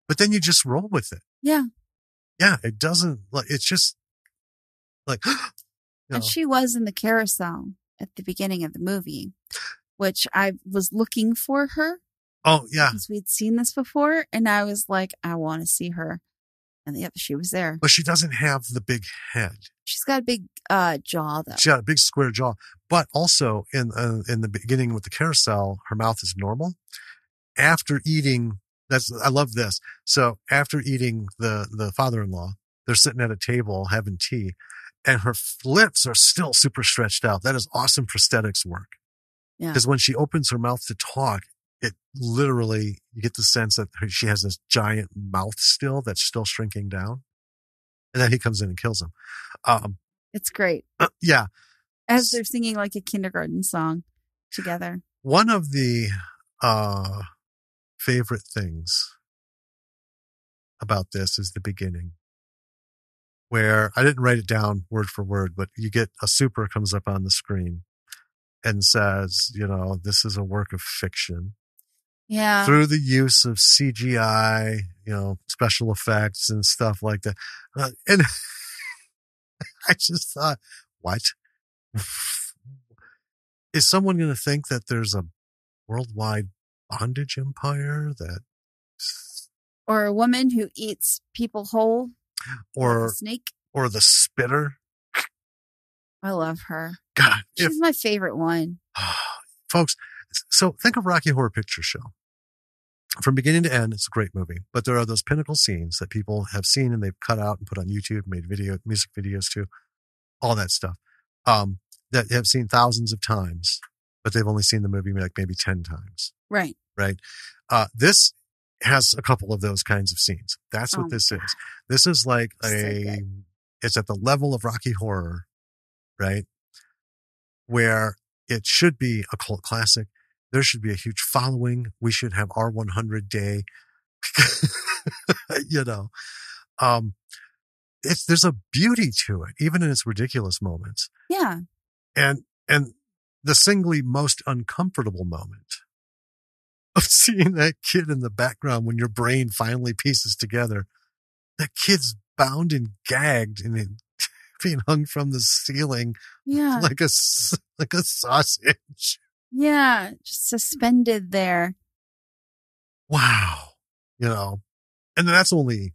But then you just roll with it. Yeah. Yeah. It doesn't like, it's just like, you know. And she was in the carousel at the beginning of the movie, which I was looking for her. Oh, yeah. Because we'd seen this before. And I was like, I want to see her. And yep, she was there. But she doesn't have the big head. She's got a big jaw, though. She got a big square jaw. But also in the beginning with the carousel, her mouth is normal. After eating, I love this. So after eating the father-in-law, they're sitting at a table having tea, and her lips are still super stretched out. That is awesome prosthetics work. Yeah. Because when she opens her mouth to talk, it literally, you get the sense that she has this giant mouth still that's still shrinking down. And then he comes in and kills him. It's great. Yeah. As they're singing like a kindergarten song together. One of the favorite things about this is the beginning, where I didn't write it down word for word, but you get a super comes up on the screen and says, you know, this is a work of fiction. Yeah. Through the use of CGI, you know, special effects and stuff like that. And I just thought, what? Is someone going to think that there's a worldwide bondage empire that... Or a woman who eats people whole? Or like a snake? Or the spitter? I love her. God. She's my favorite one. Folks, so think of Rocky Horror Picture Show. From beginning to end, it's a great movie. But there are those pinnacle scenes that people have seen and they've cut out and put on YouTube, made music videos too, all that stuff, that have seen thousands of times, but they've only seen the movie like maybe 10 times. Right. Right. This has a couple of those kinds of scenes. That's what this is. This is like it's at the level of Rocky Horror, right? Where it should be a cult classic. There should be a huge following. We should have R100 day. You know, there's a beauty to it, even in its ridiculous moments. Yeah. And the singly most uncomfortable moment of seeing that kid in the background when your brain finally pieces together, that kid's bound and gagged and being hung from the ceiling, yeah, like a sausage. Yeah, just suspended there. Wow. You know, and then that's only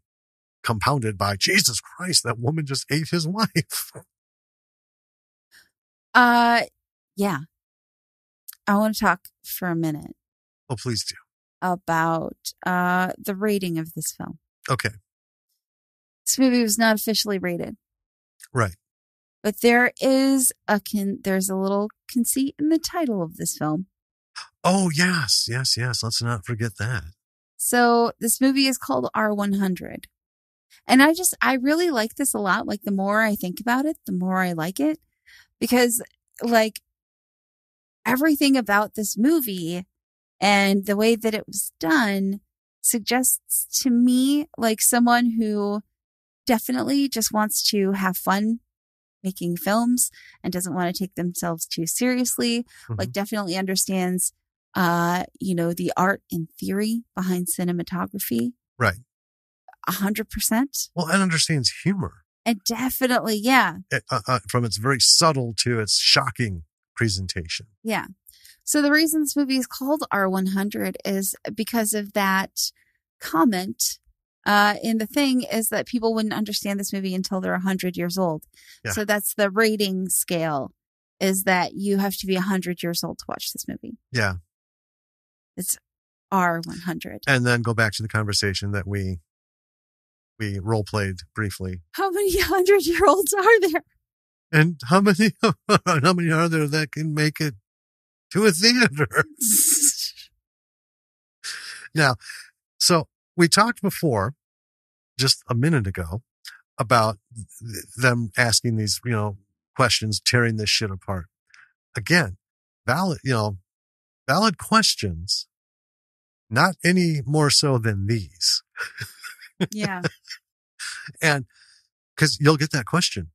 compounded by, Jesus Christ, that woman just ate his wife. Yeah. I want to talk for a minute. Oh, please do. About the rating of this film. Okay. This movie was not officially rated. Right. But there is there's a little conceit in the title of this film. Oh, yes. Let's not forget that. So this movie is called R100. And I really like this a lot. Like the more I think about it, the more I like it. Because like everything about this movie and the way that it was done suggests to me like someone who definitely just wants to have fun making films and doesn't want to take themselves too seriously. Mm-hmm. Like definitely understands, the art and theory behind cinematography. Right. 100%. Well, and understands humor. And definitely, yeah. From its very subtle to its shocking presentation. Yeah. So the reason this movie is called R100 is because of that comment. And the thing is that people wouldn't understand this movie until they're 100 years old. Yeah. So that's the rating scale, is that you have to be 100 years old to watch this movie. Yeah. It's R100. And then go back to the conversation that we role played briefly. How many 100-year-olds are there? And how many are there that can make it to a theater? Now, so we talked before, just a minute ago, about them asking these, questions, tearing this shit apart. Again, valid questions, not any more so than these. Yeah. And because you'll get that question.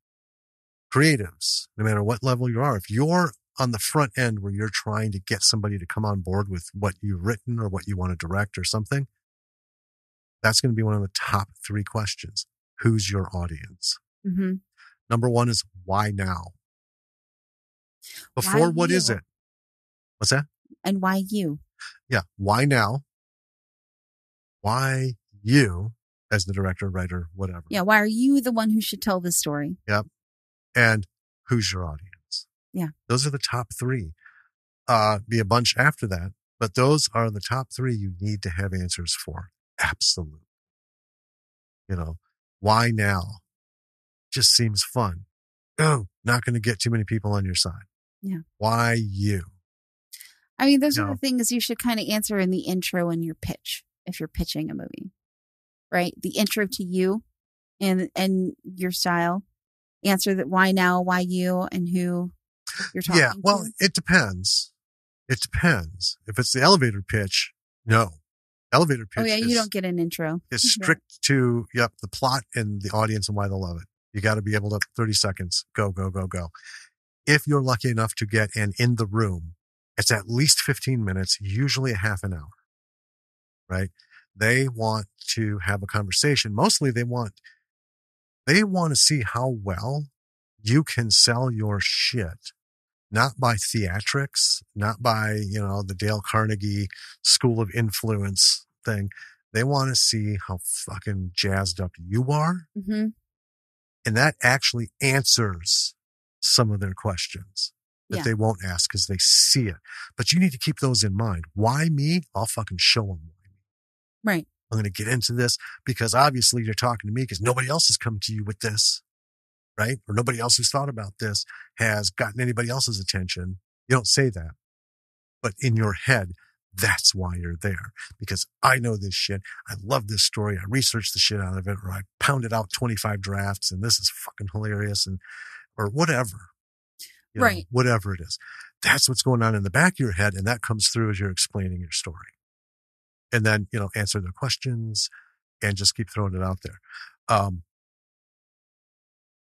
Creatives, no matter what level you are, if you're on the front end where you're trying to get somebody to come on board with what you've written or what you want to direct or something, that's going to be one of the top 3 questions. Who's your audience? Mm-hmm. Number 1 is why now? Before, what is it? What's that? And why you? Yeah. Why now? Why you as the director, writer, whatever? Yeah. Why are you the one who should tell this story? Yep. And who's your audience? Yeah. Those are the top 3. Be a bunch after that, but those are the top 3 you need to have answers for. Absolutely. Why now? Just seems fun. Oh, not going to get too many people on your side. Yeah. Why you? I mean, those are the things you should kind of answer in the intro in your pitch if you're pitching a movie, right? The intro to you and your style. Answer that why now, why you, and who you're talking to. Yeah, well, it depends. It depends. If it's the elevator pitch, no. Elevator pitch. Oh yeah, you don't get an intro. It's strict to the plot and the audience and why they'll love it. You got to be able to 30 seconds. Go, go, go, go. If you're lucky enough to get an in the room, it's at least 15 minutes, usually a half an hour. Right? They want to have a conversation. Mostly they want to see how well you can sell your shit, not by theatrics, not by, the Dale Carnegie School of Influence thing. They want to see how fucking jazzed up you are. Mm-hmm. And that actually answers some of their questions that they won't ask because they see it. But you need to keep those in mind. Why me? I'll fucking show them why me. Right. I'm going to get into this because obviously you're talking to me because nobody else has come to you with this, right? Or nobody else who's thought about this has gotten anybody else's attention. You don't say that, but in your head, that's why you're there, because I know this shit. I love this story. I researched the shit out of it, or I pounded out 25 drafts and this is fucking hilarious, or whatever, right? Whatever it is, that's what's going on in the back of your head. And that comes through as you're explaining your story. And then, answer their questions and just keep throwing it out there.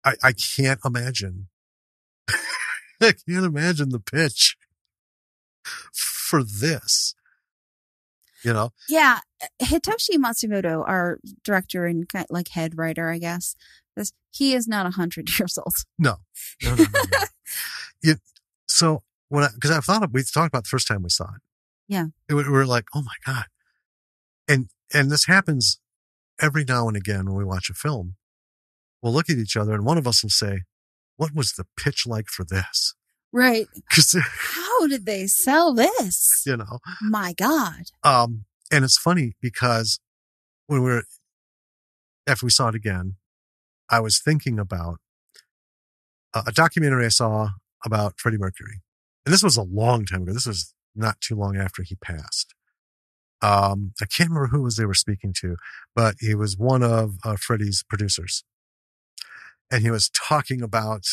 I can't imagine. I can't imagine the pitch for this. Yeah. Hitoshi Matsumoto, our director and head writer, I guess, he is not 100 years old. No. So because we talked about the first time we saw it. Yeah. We were like, oh my God. And this happens every now and again when we watch a film. We'll look at each other and one of us will say, what was the pitch like for this? Right. How did they sell this? My God. And it's funny because after we saw it again, I was thinking about a documentary I saw about Freddie Mercury. And this was a long time ago. This was not too long after he passed. I can't remember who they were speaking to, but he was one of Freddie's producers. And he was talking about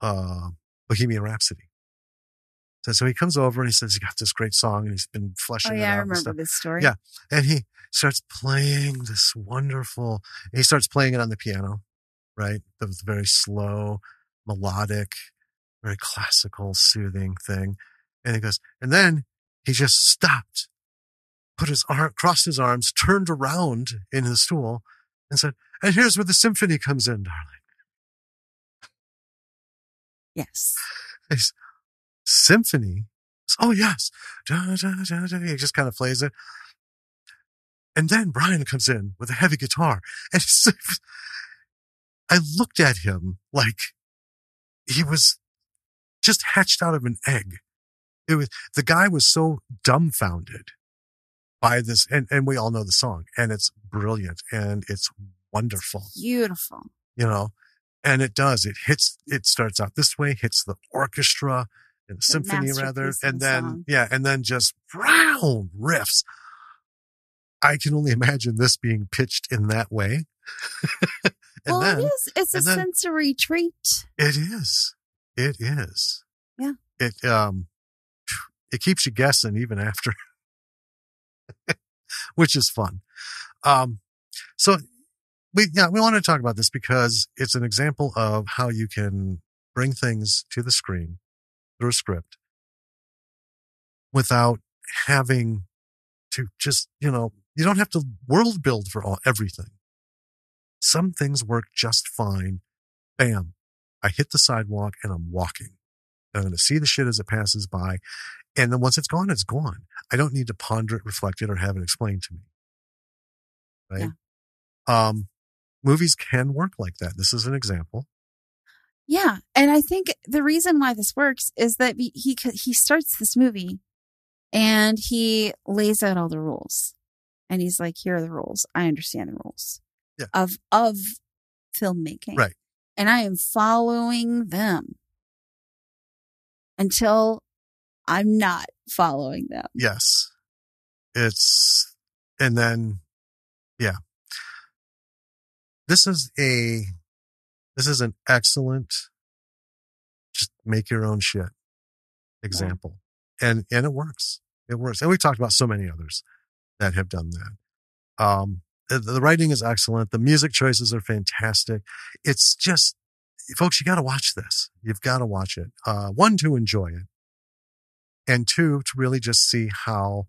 Bohemian Rhapsody. So he comes over and he says he got this great song and he's been fleshing it out. I remember this story. Yeah. And he starts playing this wonderful, he starts playing it on the piano, right? That was very slow, melodic, very classical, soothing thing. And he goes, and then he just stopped, crossed his arms, turned around in his stool and said, and here's where the symphony comes in, darling. Yes. Symphony? Oh, yes. Da, da, da, da. He just kind of plays it. And then Brian comes in with a heavy guitar. And I looked at him like he was just hatched out of an egg. The guy was so dumbfounded by this. And we all know the song. And it's brilliant. And it's wonderful. Beautiful. And it does. It starts out this way, hits the orchestra, symphony rather, and then song. and then just round riffs. I can only imagine this being pitched in that way. Well, it is. It's a sensory treat. It is. It is. Yeah. It keeps you guessing even after, which is fun. So we want to talk about this because it's an example of how you can bring things to the screen through a script without having to just, you don't have to world build for everything. Some things work just fine. Bam. I hit the sidewalk and I'm walking. I'm going to see the shit as it passes by. And then once it's gone, it's gone. I don't need to ponder it, reflect it, or have it explained to me. Right? Yeah. Movies can work like that. This is an example. Yeah. And I think the reason why this works is that he starts this movie and he lays out all the rules. And he's like, here are the rules. I understand the rules of filmmaking. Right. And I am following them until I'm not following them. Yes. This is an excellent, just make your own shit example. Yeah. And it works. It works. And we talked about so many others that have done that. The writing is excellent. The music choices are fantastic. It's just, folks, you got to watch this. You've got to watch it. One, to enjoy it. And two, to really just see how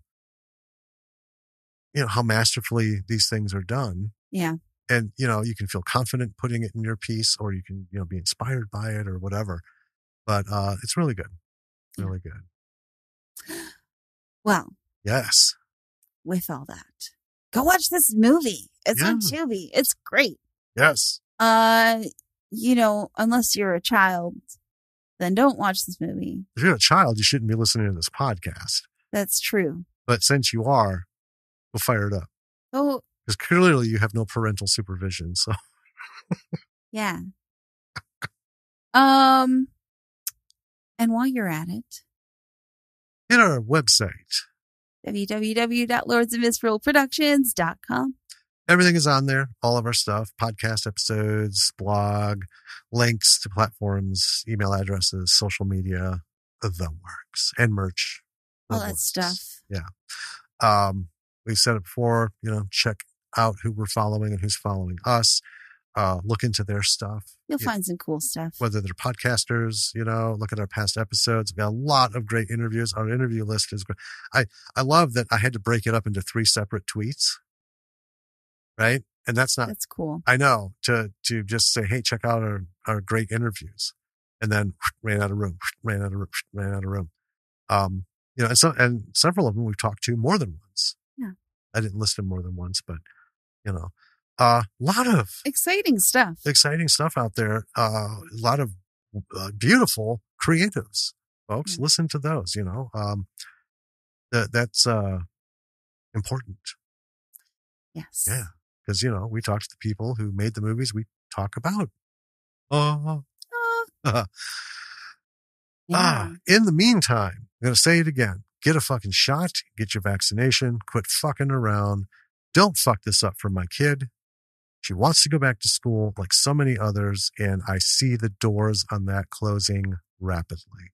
masterfully these things are done. Yeah. And, you can feel confident putting it in your piece, or you can, be inspired by it or whatever. But it's really good. Really good. Well. Yes. With all that, go watch this movie. It's on Tubi. It's great. Yes. Unless you're a child, then don't watch this movie. If you're a child, you shouldn't be listening to this podcast. That's true. But since you are, we'll fire it up. Oh. Because clearly you have no parental supervision, so. Yeah. And while you're at it, hit our website. www.lordsofmisrulproductions.com. Everything is on there. All of our stuff, podcast episodes, blog, links to platforms, email addresses, social media, the works, and merch. All that stuff. Yeah. We've said it before, check out who we're following and who's following us. Look into their stuff. You'll find some cool stuff. Whether they're podcasters, look at our past episodes. We've got a lot of great interviews. Our interview list is great. I love that I had to break it up into 3 separate tweets. Right? And that's cool. I know, to just say, hey, check out our great interviews. And then ran out of room. And several of them we've talked to more than once. Yeah. I didn't list them more than once, but a lot of exciting stuff out there. A lot of beautiful creatives, folks. Yeah. Listen to those, that's important. Yes. Yeah. Because, we talk to the people who made the movies we talk about. In the meantime, I'm going to say it again. Get a fucking shot. Get your vaccination. Quit fucking around. Don't fuck this up for my kid. She wants to go back to school like so many others, and I see the doors on that closing rapidly.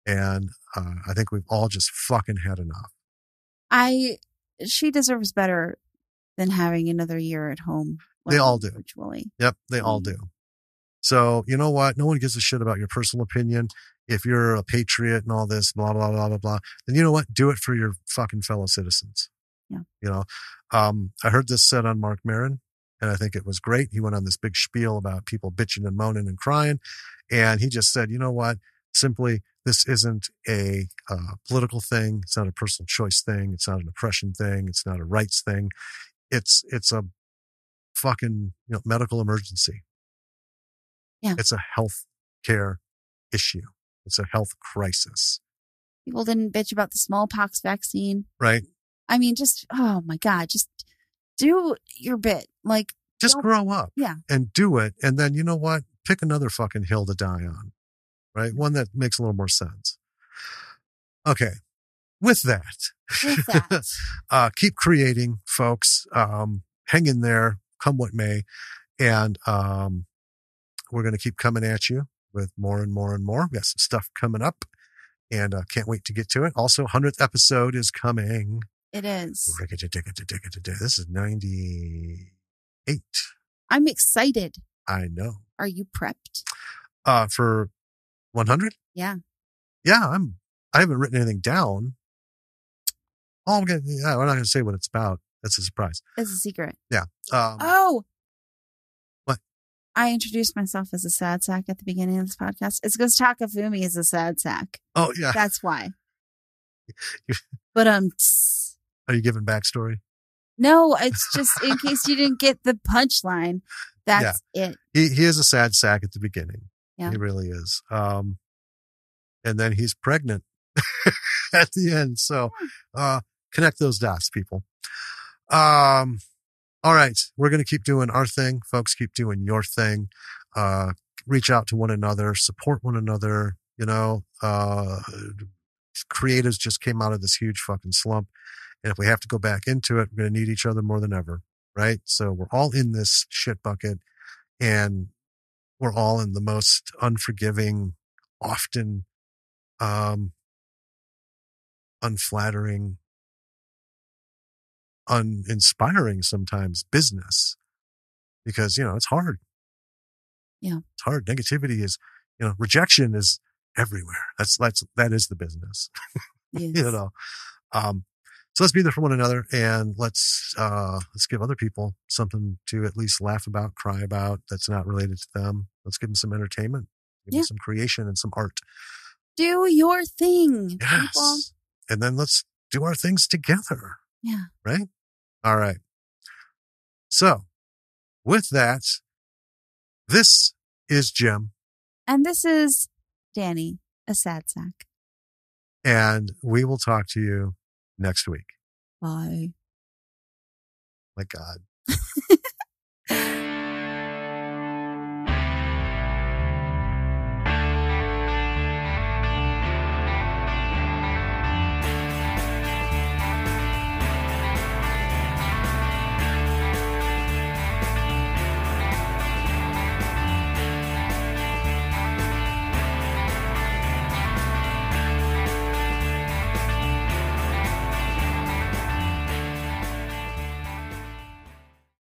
And I think we've all just fucking had enough. She deserves better than having another year at home. They all do. Virtually. Yep, they all do. So, you know what? No one gives a shit about your personal opinion. If you're a patriot and all this, blah, blah, blah, blah, blah, then you know what? Do it for your fucking fellow citizens. Yeah. I heard this said on Mark Maron, and I think it was great. He went on this big spiel about people bitching and moaning and crying. And he just said, you know what? Simply, this isn't a political thing. It's not a personal choice thing. It's not an oppression thing. It's not a rights thing. It's a fucking medical emergency. Yeah. It's a health care issue. It's a health crisis. People didn't bitch about the smallpox vaccine. Right. I mean, oh my God, just do your bit. Like, just grow up. Yeah. And do it. And then, you know what? Pick another fucking hill to die on. Right. One that makes a little more sense. Okay. With that, keep creating, folks. Hang in there, come what may. And we're going to keep coming at you with more and more and more. We got some stuff coming up, and can't wait to get to it. Also, 100th episode is coming. It is. This is 98. I'm excited. I know. Are you prepped? For 100? Yeah. Yeah, I haven't written anything down. We're not going to say what it's about. That's a surprise. It's a secret. Yeah. What? I introduced myself as a sad sack at the beginning of this podcast. It's because Takafumi is a sad sack. Oh, yeah. That's why. But Are you giving backstory? No, it's just in case you didn't get the punchline. That's it. He is a sad sack at the beginning. Yeah. He really is. And then he's pregnant at the end. So connect those dots, people. All right. We're going to keep doing our thing. Folks, keep doing your thing. Reach out to one another. Support one another. You know, creatives just came out of this huge fucking slump. And if we have to go back into it, we're going to need each other more than ever. Right? So we're all in this shit bucket. And we're all in the most unforgiving, often unflattering, uninspiring sometimes business, because, you know, it's hard. Yeah. It's hard. Negativity is, you know, rejection is everywhere. That is the business. Yes. You know. So let's be there for one another, and let's give other people something to at least laugh about, cry about, that's not related to them. Let's give them some entertainment, give them some creation and some art. Do your thing, yes. people. And then let's do our things together. Yeah. Right? All right. So, with that, this is Jim. And this is Danny, a sad sack. And we will talk to you next week. Bye. My God.